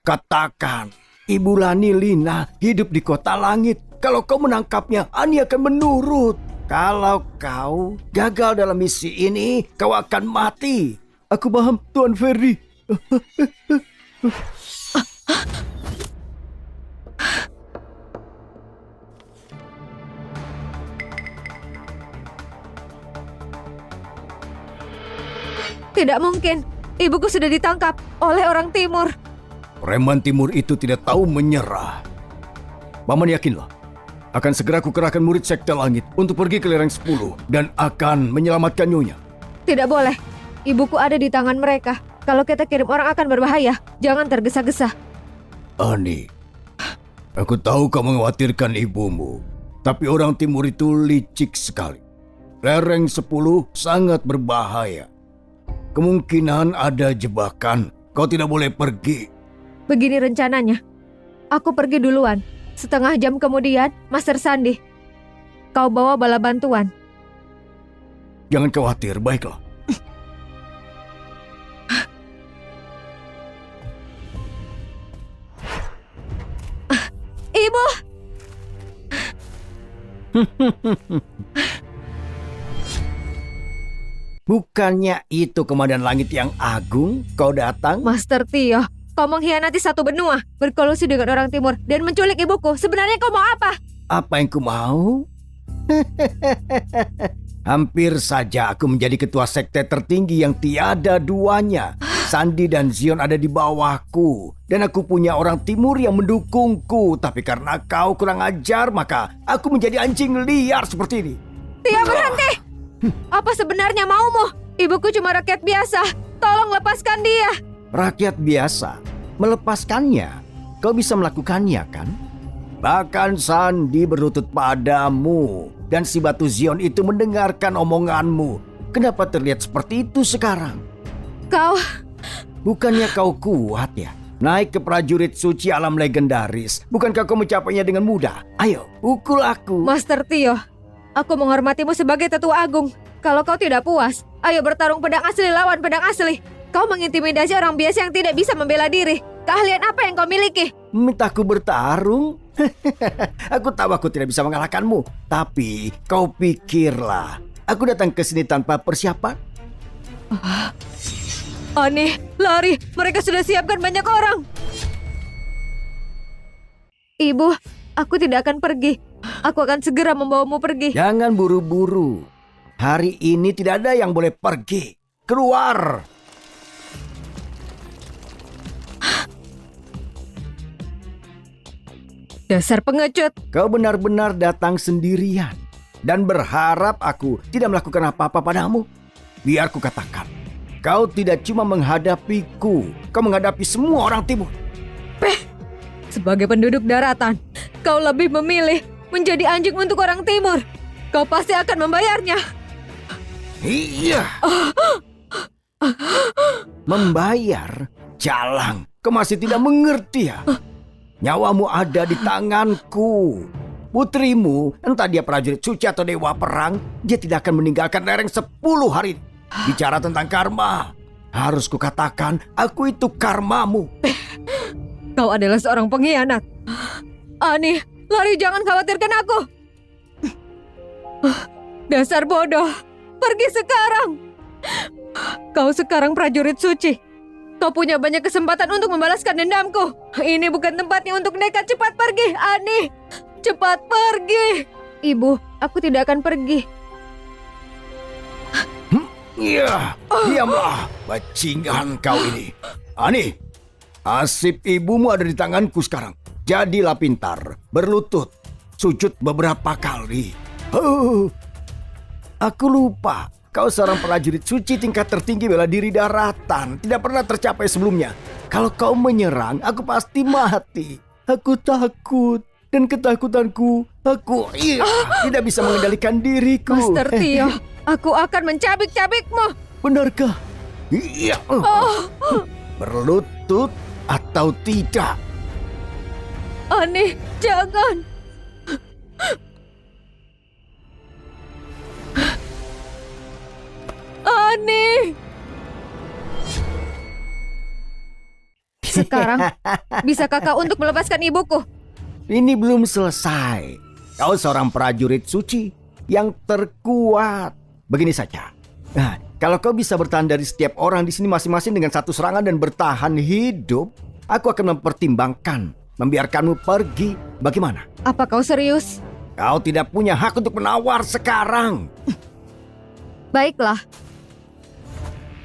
Katakan, Ibu Lani Lina hidup di kota langit. Kalau kau menangkapnya, Ani akan menurut. Kalau kau gagal dalam misi ini, kau akan mati. Aku paham, Tuan Ferdi. Tidak mungkin. Ibuku sudah ditangkap oleh orang timur. Preman timur itu tidak tahu menyerah. Paman yakinlah, akan segera kukerahkan murid sekte langit untuk pergi ke lereng 10 dan akan menyelamatkan Nyonya. Tidak boleh. Ibuku ada di tangan mereka. Kalau kita kirim orang akan berbahaya. Jangan tergesa-gesa. Ani, aku tahu kau mengkhawatirkan ibumu, tapi orang timur itu licik sekali. Lereng 10 sangat berbahaya. Kemungkinan ada jebakan. Kau tidak boleh pergi. Begini rencananya. Aku pergi duluan. Setengah jam kemudian, Master Sandi, kau bawa bala bantuan. Jangan khawatir, baiklah. Ibu! Bukannya itu komandan langit yang agung kau datang? Master Tio, kau mengkhianati satu benua, berkolusi dengan orang timur, dan menculik ibuku. Sebenarnya kau mau apa? Apa yang ku mau? Hampir saja aku menjadi ketua sekte tertinggi yang tiada duanya. Sandi dan Zion ada di bawahku. Dan aku punya orang timur yang mendukungku. Tapi karena kau kurang ajar, maka aku menjadi anjing liar seperti ini. Tio, berhenti! Apa sebenarnya maumu? Ibuku cuma rakyat biasa. Tolong lepaskan dia. Rakyat biasa? Melepaskannya? Kau bisa melakukannya kan? Bahkan Sandi berlutut padamu. Dan si batu Zion itu mendengarkan omonganmu. Kenapa terlihat seperti itu sekarang? Kau... Bukannya kau kuat ya? Naik ke prajurit suci alam legendaris. Bukankah kau mencapainya dengan mudah? Ayo, pukul aku. Master Tio, aku menghormatimu sebagai tetua agung. Kalau kau tidak puas, ayo bertarung pedang asli lawan pedang asli. Kau mengintimidasi orang biasa yang tidak bisa membela diri. Keahlian apa yang kau miliki? Mintaku bertarung? Aku tahu aku tidak bisa mengalahkanmu. Tapi kau pikirlah, aku datang ke sini tanpa persiapan? Ani, lari. Mereka sudah siapkan banyak orang. Ibu, aku tidak akan pergi. Aku akan segera membawamu pergi. Jangan buru-buru. Hari ini tidak ada yang boleh pergi. Keluar! Dasar pengecut. Kau benar-benar datang sendirian dan berharap aku tidak melakukan apa-apa padamu. Biar ku katakan, kau tidak cuma menghadapiku, kau menghadapi semua orang timur. Sebagai penduduk daratan, kau lebih memilih menjadi anjing untuk orang timur. Kau pasti akan membayarnya. Iya. Membayar? Jalang, kau masih tidak mengerti ya? Nyawamu ada di tanganku. Putrimu, entah dia prajurit suci atau dewa perang, dia tidak akan meninggalkan lereng 10 hari. Bicara tentang karma, harus kukatakan aku itu karmamu. Kau adalah seorang pengkhianat. Ani, lari, jangan khawatirkan aku. Dasar bodoh, pergi sekarang. Kau sekarang prajurit suci. Kau punya banyak kesempatan untuk membalaskan dendamku. Ini bukan tempatnya untuk nekat. Cepat pergi, Ani. Cepat pergi. Ibu, aku tidak akan pergi. Iya, diamlah, bajingan kau ini. Ani, nasib ibumu ada di tanganku sekarang. Jadilah pintar, berlutut, sujud beberapa kali. Aku lupa, kau seorang prajurit suci tingkat tertinggi bela diri daratan. Tidak pernah tercapai sebelumnya. Kalau kau menyerang, aku pasti mati. Aku takut. Dan ketakutanku, aku tidak bisa mengendalikan diriku. Master Tio, aku akan mencabik-cabikmu. Benarkah? Iya. Berlutut atau tidak? Ani, jangan. Ani. Sekarang, bisakah kau untuk melepaskan ibuku? Ini belum selesai. Kau seorang prajurit suci yang terkuat. Begini saja. Nah, kalau kau bisa bertahan dari setiap orang di sini masing-masing dengan satu serangan dan bertahan hidup, aku akan mempertimbangkan membiarkanmu pergi. Bagaimana? Apa kau serius? Kau tidak punya hak untuk menawar sekarang. Baiklah.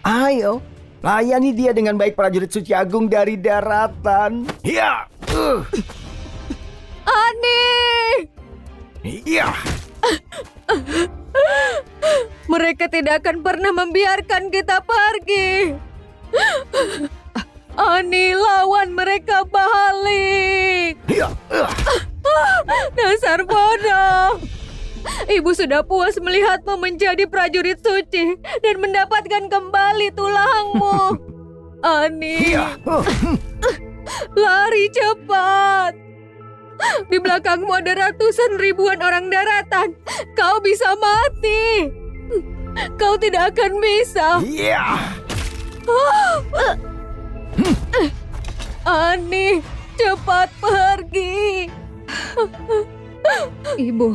Ayo, layani dia dengan baik, prajurit suci agung dari daratan. Ya. Ani! Iya. Mereka tidak akan pernah membiarkan kita pergi. Ani, lawan mereka balik. Iya. Dasar bodoh. Ibu sudah puas melihatmu menjadi prajurit suci dan mendapatkan kembali tulangmu. Ani, Iya. lari cepat. Di belakangmu ada ratusan ribuan orang daratan. Kau bisa mati. Kau tidak akan bisa. Iya. Ani, cepat pergi. Ibu,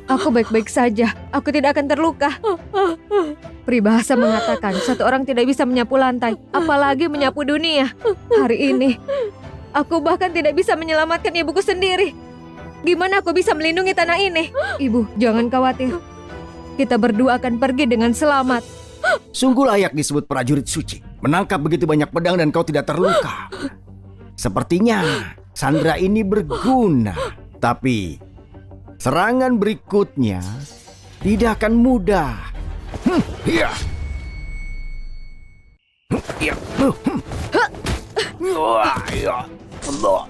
aku baik-baik saja. Aku tidak akan terluka. Peribahasa mengatakan satu orang tidak bisa menyapu lantai, apalagi menyapu dunia. Hari ini, aku bahkan tidak bisa menyelamatkan ibuku sendiri. Gimana aku bisa melindungi tanah ini? Ibu, jangan khawatir. Kita berdua akan pergi dengan selamat. Sungguh layak disebut prajurit suci. Menangkap begitu banyak pedang dan kau tidak terluka. Sepertinya Sandra ini berguna. Tapi serangan berikutnya tidak akan mudah. Iya. Iya. Wah, iya. Allah.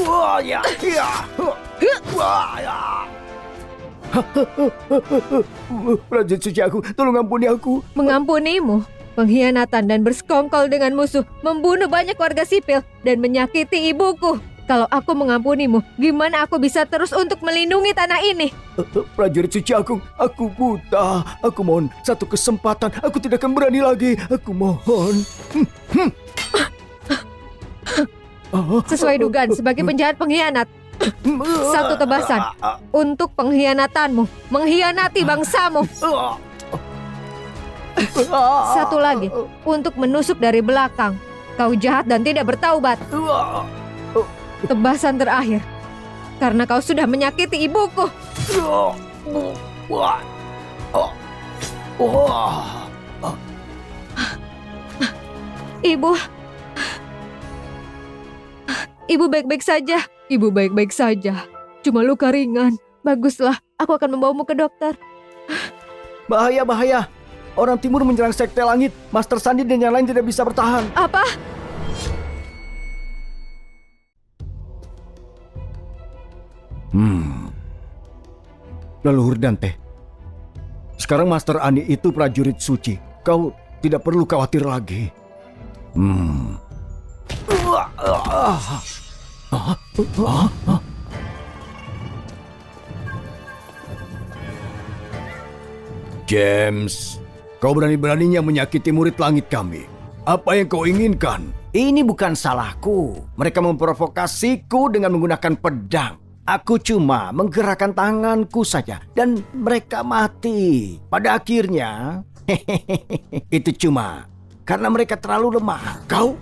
Wah, ya. Iya. Wah, ya. Prajurit suci aku, tolong ampuni aku. Mengampunimu, pengkhianatan dan bersekongkol dengan musuh, membunuh banyak warga sipil, dan menyakiti ibuku. Kalau aku mengampunimu, gimana aku bisa terus untuk melindungi tanah ini? Prajurit suci aku buta. Aku mohon satu kesempatan. Aku tidak akan berani lagi. Aku mohon. Sesuai dugaan sebagai penjahat pengkhianat, satu tebasan untuk pengkhianatanmu, mengkhianati bangsamu. Satu lagi untuk menusuk dari belakang. Kau jahat dan tidak bertaubat. Tebasan terakhir karena kau sudah menyakiti ibuku. Ibu baik-baik saja. Ibu baik-baik saja. Cuma luka ringan. Baguslah, aku akan membawamu ke dokter. Bahaya, bahaya. Orang timur menyerang sekte langit. Master Sandi dan yang lain tidak bisa bertahan. Apa? Leluhur Dante. Sekarang Master Ani itu prajurit suci. Kau tidak perlu khawatir lagi. James, kau berani-beraninya menyakiti murid langit kami. Apa yang kau inginkan? Ini bukan salahku. Mereka memprovokasiku dengan menggunakan pedang. Aku cuma menggerakkan tanganku saja dan mereka mati. Pada akhirnya, itu cuma karena mereka terlalu lemah. Kau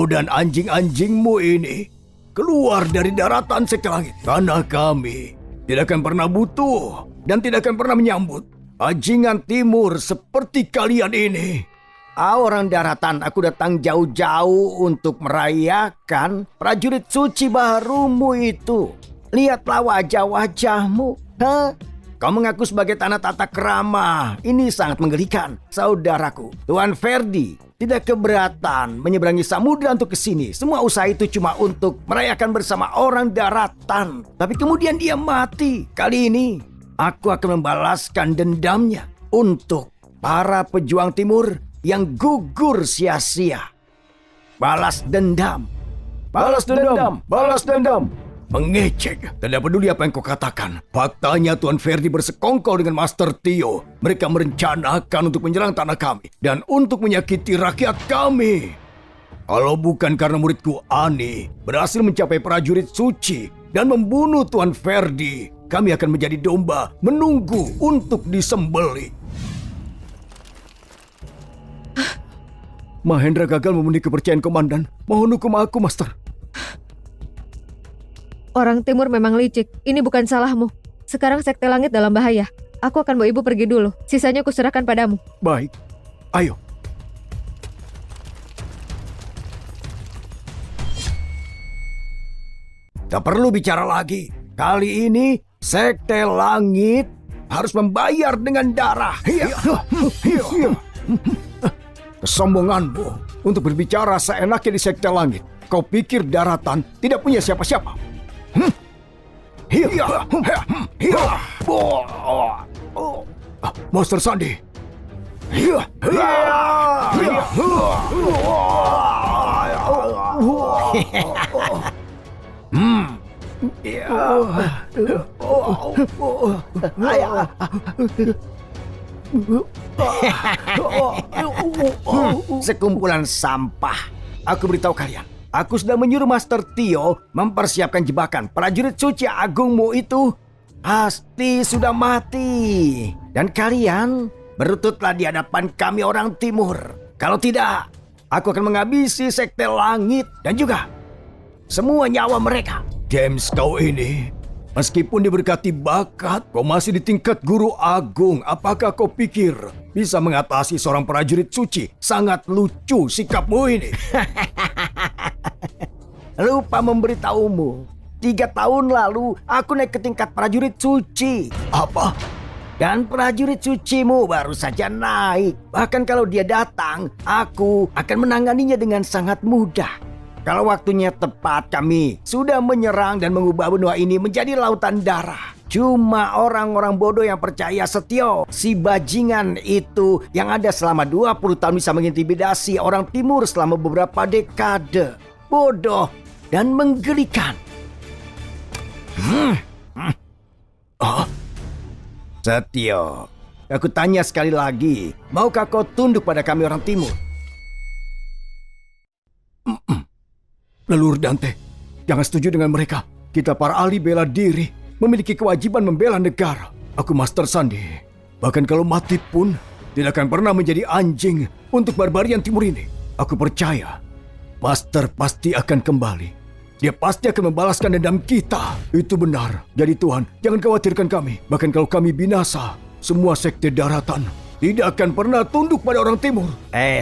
dan anjing-anjingmu ini keluar dari daratan sekte langit. Karena kami tidak akan pernah butuh dan tidak akan pernah menyambut bajingan timur seperti kalian ini. Orang daratan, aku datang jauh-jauh untuk merayakan prajurit suci barumu itu. Lihatlah wajah-wajahmu. Hah? Kau mengaku sebagai tanah tata krama. Ini sangat menggelikan. Saudaraku, Tuan Ferdi tidak keberatan menyeberangi samudera untuk ke sini. Semua usaha itu cuma untuk merayakan bersama orang daratan. Tapi kemudian dia mati. Kali ini, aku akan membalaskan dendamnya untuk para pejuang timur yang gugur sia-sia. Balas dendam. Balas dendam. Balas dendam. Mengecek, tidak peduli apa yang kau katakan. Faktanya Tuan Ferdi bersekongkol dengan Master Tio. Mereka merencanakan untuk menyerang tanah kami dan untuk menyakiti rakyat kami. Kalau bukan karena muridku Ani berhasil mencapai prajurit suci dan membunuh Tuan Ferdi, kami akan menjadi domba menunggu untuk disembelih. Mahendra gagal memenuhi kepercayaan komandan. Mohon hukum aku, Master. Orang timur memang licik. Ini bukan salahmu. Sekarang Sekte Langit dalam bahaya. Aku akan bawa ibu pergi dulu. Sisanya kuserahkan padamu. Baik, ayo. Tak perlu bicara lagi. Kali ini Sekte Langit harus membayar dengan darah. Kesombonganmu untuk berbicara seenaknya di Sekte Langit. Kau pikir daratan tidak punya siapa-siapa? Master Sandi. Sekumpulan sampah. Aku beritahu kalian. Aku sudah menyuruh Master Tio mempersiapkan jebakan. Prajurit suci agungmu itu pasti sudah mati. Dan kalian berlututlah di hadapan kami orang timur. Kalau tidak, aku akan menghabisi Sekte Langit dan juga semua nyawa mereka. James, kau ini, meskipun diberkati bakat, kau masih di tingkat guru agung. Apakah kau pikir bisa mengatasi seorang prajurit suci? Sangat lucu sikapmu ini. Lupa memberitahumu. 3 tahun lalu aku naik ke tingkat prajurit suci. Apa? Dan prajurit sucimu baru saja naik. Bahkan kalau dia datang, aku akan menanganinya dengan sangat mudah. Kalau waktunya tepat, kami sudah menyerang dan mengubah benua ini menjadi lautan darah. Cuma orang-orang bodoh yang percaya Setio, si bajingan itu yang ada selama 20 tahun bisa mengintimidasi orang timur selama beberapa dekade. Bodoh dan menggelikan. Setio, aku tanya sekali lagi, maukah kau tunduk pada kami orang timur? Leluhur Dante, jangan setuju dengan mereka. Kita para ahli bela diri memiliki kewajiban membela negara. Aku Master Sandi. Bahkan kalau mati pun tidak akan pernah menjadi anjing untuk barbarian timur ini. Aku percaya Master pasti akan kembali. Dia pasti akan membalaskan dendam kita. Itu benar. Jadi Tuhan, jangan khawatirkan kami. Bahkan kalau kami binasa, semua sekte daratan tidak akan pernah tunduk pada orang timur.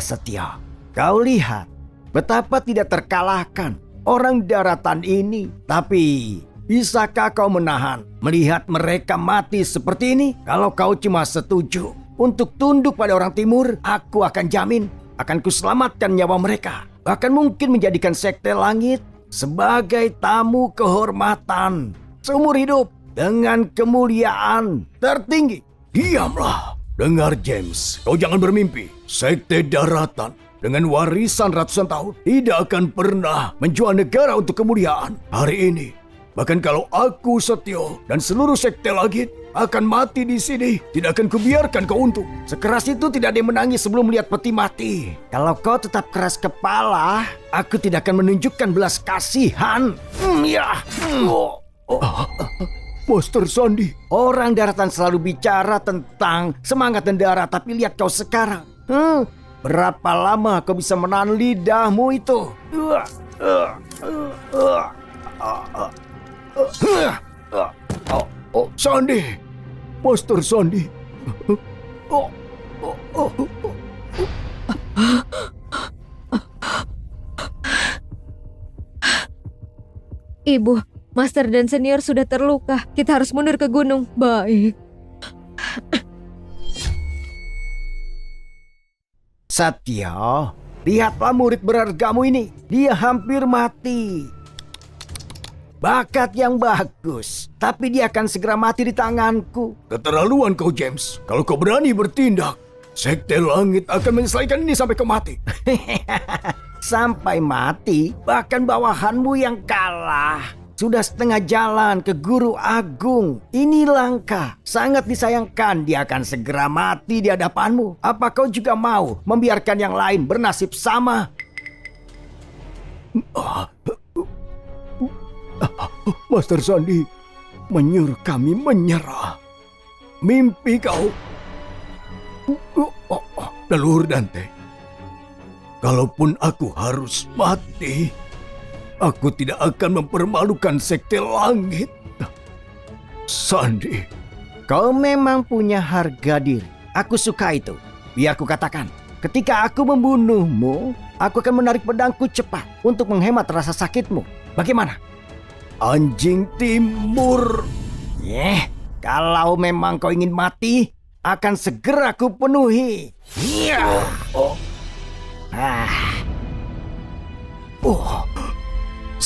Setia, kau lihat betapa tidak terkalahkan orang daratan ini. Tapi bisakah kau menahan melihat mereka mati seperti ini? Kalau kau cuma setuju untuk tunduk pada orang timur, aku akan jamin akan kuselamatkan nyawa mereka. Bahkan mungkin menjadikan Sekte Langit sebagai tamu kehormatan seumur hidup dengan kemuliaan tertinggi. Diamlah. Dengar James, kau jangan bermimpi. Sekte daratan dengan warisan ratusan tahun tidak akan pernah menjual negara untuk kemuliaan. Hari ini, bahkan kalau aku Setio dan seluruh Sekte Langit akan mati di sini, tidak akan kubiarkan kau untung. Sekeras itu tidak ada yang menangis sebelum melihat peti mati. Kalau kau tetap keras kepala, aku tidak akan menunjukkan belas kasihan. Master Sandi, orang daratan selalu bicara tentang semangat dan darah, tapi lihat kau sekarang. Berapa lama kau bisa menahan lidahmu itu? Oh, Sandi. Master Sandi. Oh, oh, oh, oh. Ibu, Master dan Senior sudah terluka. Kita harus mundur ke gunung. Baik. Satya, lihatlah murid berhargamu ini. Dia hampir mati. Bakat yang bagus, tapi dia akan segera mati di tanganku. Keterlaluan kau, James. Kalau kau berani bertindak, Sekte Langit akan menyelesaikan ini sampai kau mati. Sampai mati, bahkan bawahanmu yang kalah. Sudah setengah jalan ke Guru Agung. Ini langka. Sangat disayangkan dia akan segera mati di hadapanmu. Apa kau juga mau membiarkan yang lain bernasib sama? Master Sandi menyuruh kami menyerah. Mimpi kau. Leluhur Dante, kalaupun aku harus mati, aku tidak akan mempermalukan Sekte Langit. Sandi, kau memang punya harga diri. Aku suka itu. Biar ku katakan, ketika aku membunuhmu, aku akan menarik pedangku cepat untuk menghemat rasa sakitmu. Bagaimana? Anjing Timur. Kalau memang kau ingin mati, akan segera ku penuhi.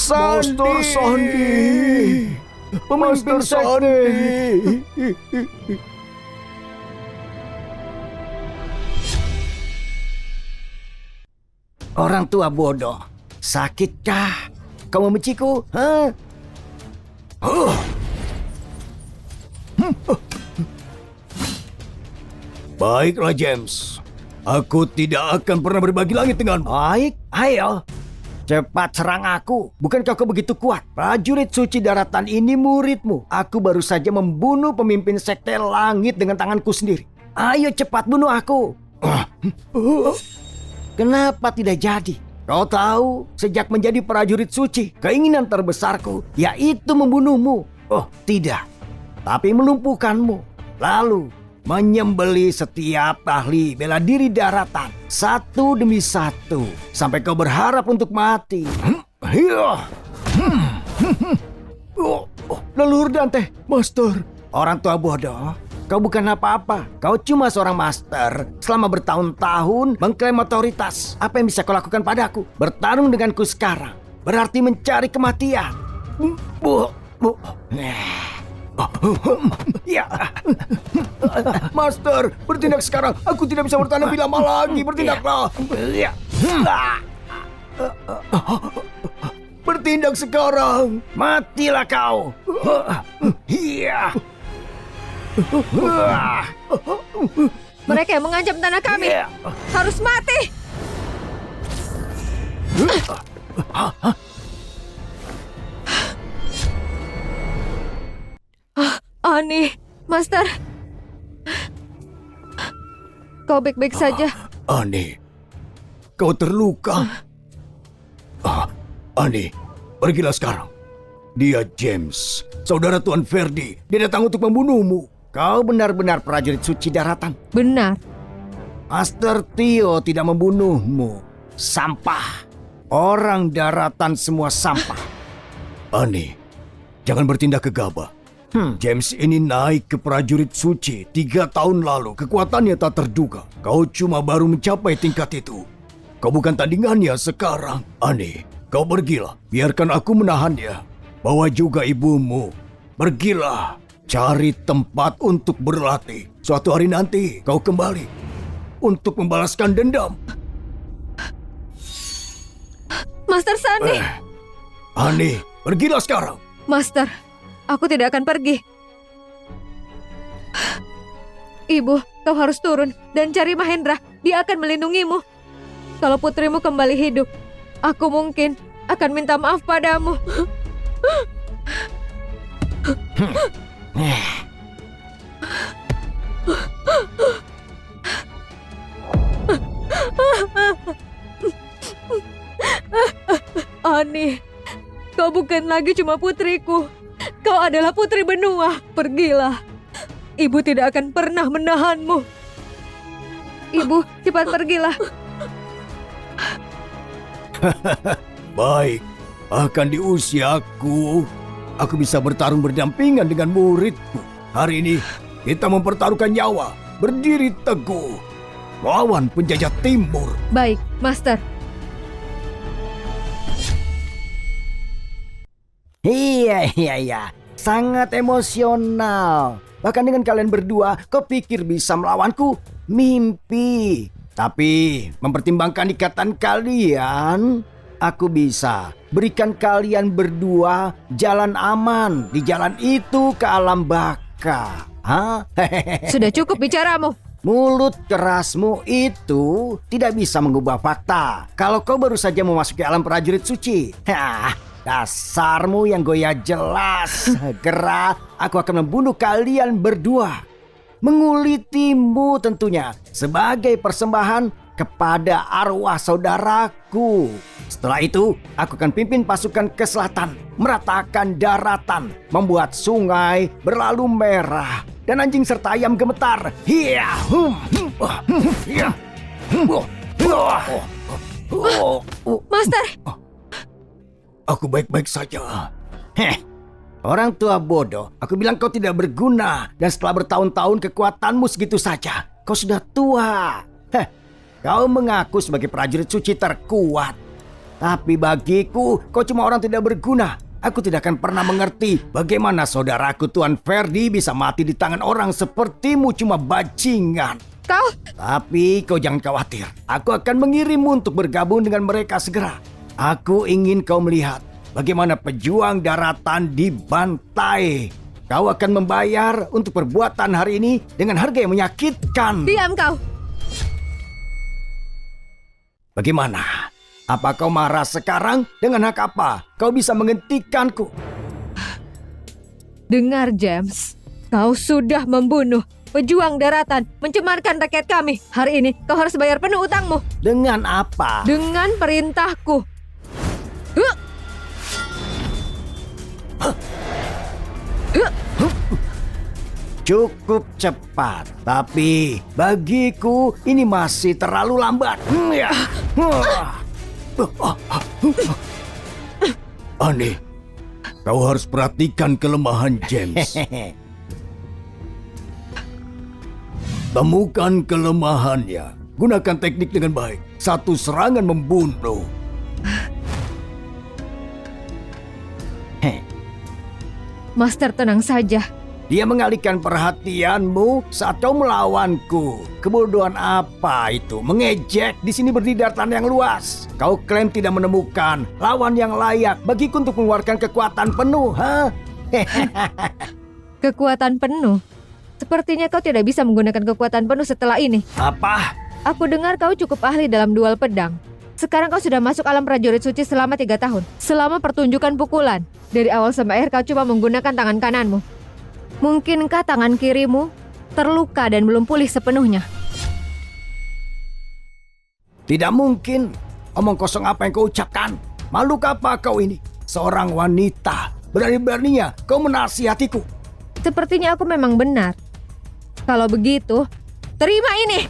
Master Sandi. Pemimpin Sandi. Orang tua bodoh. Sakitkah? Kau membenciku? Baiklah, James. Aku tidak akan pernah berbagi langit denganmu. Baik, ayo. Cepat serang aku. Bukankah kau begitu kuat? Prajurit suci daratan ini muridmu. Aku baru saja membunuh pemimpin Sekte Langit dengan tanganku sendiri. Ayo cepat bunuh aku. Kenapa tidak jadi? Kau tahu, sejak menjadi prajurit suci, keinginan terbesarku yaitu membunuhmu. Oh, tidak. Tapi melumpuhkanmu. Lalu menyembeli setiap ahli bela diri daratan satu demi satu sampai kau berharap untuk mati. Leluhur Dante, Master. Orang tua bodoh, kau bukan apa-apa. Kau cuma seorang master selama bertahun-tahun mengklaim otoritas. Apa yang bisa kau lakukan padaku? Bertarung denganku sekarang berarti mencari kematian. Ya, Master, bertindak sekarang. Aku tidak bisa bertahan lebih lama lagi. Bertindaklah. Bertindak sekarang. Matilah kau. Iya. Mereka yang mengancam tanah kami harus mati. Ani, Master. Kau baik-baik saja? Ani, kau terluka. Ani, pergilah sekarang. Dia James, saudara Tuan Verdi. Dia datang untuk membunuhmu. Kau benar-benar prajurit suci daratan. Benar. Master Tio tidak membunuhmu. Sampah. Orang daratan semua sampah. Ani, jangan bertindak gegabah. James ini naik ke prajurit suci 3 tahun lalu. Kekuatannya tak terduga. Kau cuma baru mencapai tingkat itu. Kau bukan tandingannya sekarang. Ani, kau pergilah. Biarkan aku menahannya. Bawa juga ibumu. Pergilah. Cari tempat untuk berlatih. Suatu hari nanti kau kembali untuk membalaskan dendam. Master Sandi. Ani, pergilah sekarang. Master, aku tidak akan pergi. Ibu, kau harus turun dan cari Mahendra. Dia akan melindungimu. Kalau putrimu kembali hidup, aku mungkin akan minta maaf padamu. Ani, kau bukan lagi cuma putriku. Kau adalah putri benua. Pergilah. Ibu tidak akan pernah menahanmu. Ibu, cepat pergilah. Baik, bahkan di usiaku, aku bisa bertarung berdampingan dengan muridku. Hari ini, kita mempertaruhkan nyawa, berdiri teguh, melawan penjajah timur. Baik, Master. Iya. Sangat emosional. Bahkan dengan kalian berdua, kau pikir bisa melawanku? Mimpi. Tapi, mempertimbangkan ikatan kalian, aku bisa berikan kalian berdua jalan aman di jalan itu ke alam baka. Hah? Sudah cukup bicaramu. Mulut kerasmu itu tidak bisa mengubah fakta. Kalau kau baru saja memasuki alam prajurit suci. Dasarmu yang goyah jelas. Segera aku akan membunuh kalian berdua. Mengulitimu tentunya sebagai persembahan kepada arwah saudaraku. Setelah itu, aku akan pimpin pasukan ke selatan, meratakan daratan, membuat sungai berlalu merah, dan anjing serta ayam gemetar. Master, Aku baik-baik saja. Orang tua bodoh, aku bilang kau tidak berguna, dan setelah bertahun-tahun kekuatanmu segitu saja, kau sudah tua. Kau mengaku sebagai prajurit suci terkuat. Tapi bagiku, kau cuma orang tidak berguna. Aku tidak akan pernah mengerti bagaimana saudaraku Tuan Ferdi bisa mati di tangan orang sepertimu cuma bajingan. kau... Tapi kau jangan khawatir. Aku akan mengirimmu untuk bergabung dengan mereka segera. Aku ingin kau melihat bagaimana pejuang daratan dibantai. Kau akan membayar untuk perbuatan hari ini dengan harga yang menyakitkan. Diam kau. Bagaimana? Apa kau marah sekarang? Dengan hak apa kau bisa menghentikanku? Dengar, James. Kau sudah membunuh pejuang daratan, mencemarkan rakyat kami. Hari ini kau harus bayar penuh utangmu. Dengan apa? Dengan perintahku. Cukup cepat, tapi bagiku ini masih terlalu lambat. Aneh, kau harus perhatikan kelemahan James. Temukan kelemahannya. Gunakan teknik dengan baik. Satu serangan membunuh. Master, tenang saja. Dia mengalihkan perhatianmu saat kau melawanku. Kebodohan apa itu? Mengejek di sini berdiri daratan yang luas. Kau klaim tidak menemukan lawan yang layak bagiku untuk mengeluarkan kekuatan penuh, ha? Kekuatan penuh? Sepertinya kau tidak bisa menggunakan kekuatan penuh setelah ini. Apa? Aku dengar kau cukup ahli dalam duel pedang. Sekarang kau sudah masuk alam prajurit suci selama 3 tahun. Selama pertunjukan pukulan, dari awal sampai akhir kau cuma menggunakan tangan kananmu. Mungkinkah tangan kirimu terluka dan belum pulih sepenuhnya? Tidak mungkin. Omong kosong apa yang kau ucapkan? Makhluk apa kau ini? Seorang wanita. Berani-beraninya kau menasihatiku. Sepertinya aku memang benar. Kalau begitu, terima ini.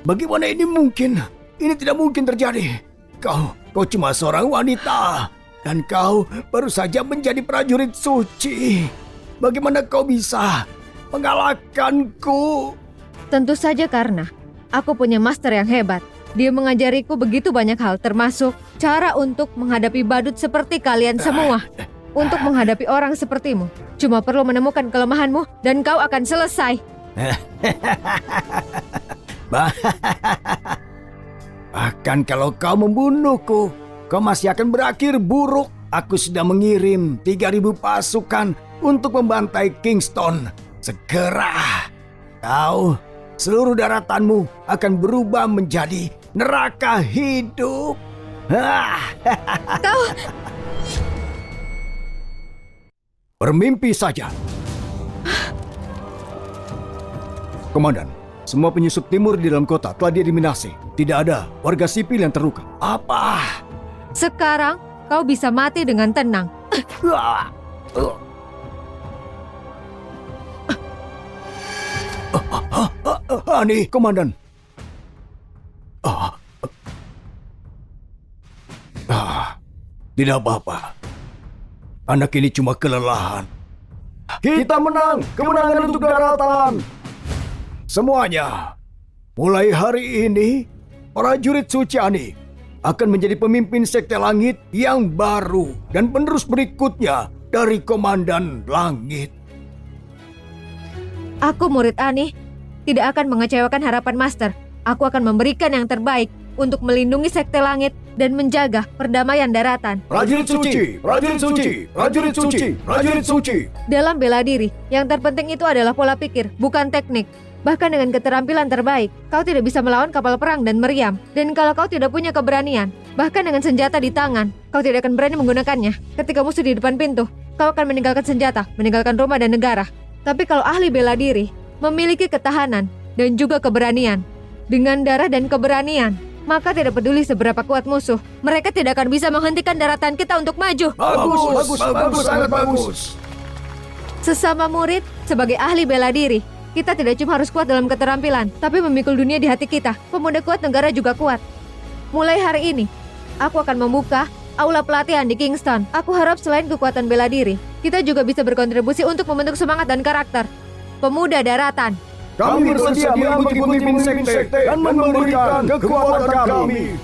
Bagaimana ini mungkin? Ini tidak mungkin terjadi. Kau cuma seorang wanita. Dan kau baru saja menjadi prajurit suci. Bagaimana kau bisa mengalahkanku? Tentu saja karena aku punya master yang hebat. Dia mengajariku begitu banyak hal, termasuk cara untuk menghadapi badut seperti kalian semua. Untuk menghadapi orang sepertimu, cuma perlu menemukan kelemahanmu dan kau akan selesai. Bahkan kalau kau membunuhku, kau masih akan berakhir buruk. Aku sudah mengirim 3.000 pasukan untuk membantai Kingston. Segera, seluruh daratanmu akan berubah menjadi neraka hidup. Kau... Bermimpi saja. Komandan, semua penyusup timur di dalam kota telah dieliminasi. Tidak ada warga sipil yang terluka. Apa? Sekarang kau bisa mati dengan tenang. Ani, Komandan. Tidak apa-apa. Anak ini cuma kelelahan. Kita menang! Kemenangan untuk daratan! Semuanya, mulai hari ini, prajurit suci Ani akan menjadi pemimpin Sekte Langit yang baru dan penerus berikutnya dari Komandan Langit. Aku murid Ani, tidak akan mengecewakan harapan Master. Aku akan memberikan yang terbaik untuk melindungi Sekte Langit dan menjaga perdamaian daratan. Prajurit suci, prajurit suci, prajurit suci, prajurit suci. Dalam bela diri, yang terpenting itu adalah pola pikir, bukan teknik. Bahkan dengan keterampilan terbaik, kau tidak bisa melawan kapal perang dan meriam. Dan kalau kau tidak punya keberanian, bahkan dengan senjata di tangan, kau tidak akan berani menggunakannya. Ketika musuh di depan pintu, kau akan meninggalkan senjata, meninggalkan rumah dan negara. Tapi kalau ahli bela diri, memiliki ketahanan dan juga keberanian. Dengan darah dan keberanian, maka tidak peduli seberapa kuat musuh, mereka tidak akan bisa menghentikan daratan kita untuk maju. Bagus, sangat bagus. Sesama murid, sebagai ahli bela diri, kita tidak cuma harus kuat dalam keterampilan, tapi memikul dunia di hati kita. Pemuda kuat, negara juga kuat. Mulai hari ini, aku akan membuka aula pelatihan di Kingston. Aku harap selain kekuatan bela diri, kita juga bisa berkontribusi untuk membentuk semangat dan karakter pemuda daratan. Kami bersedia mengikuti pemimpin sekte dan memberikan kekuatan kami.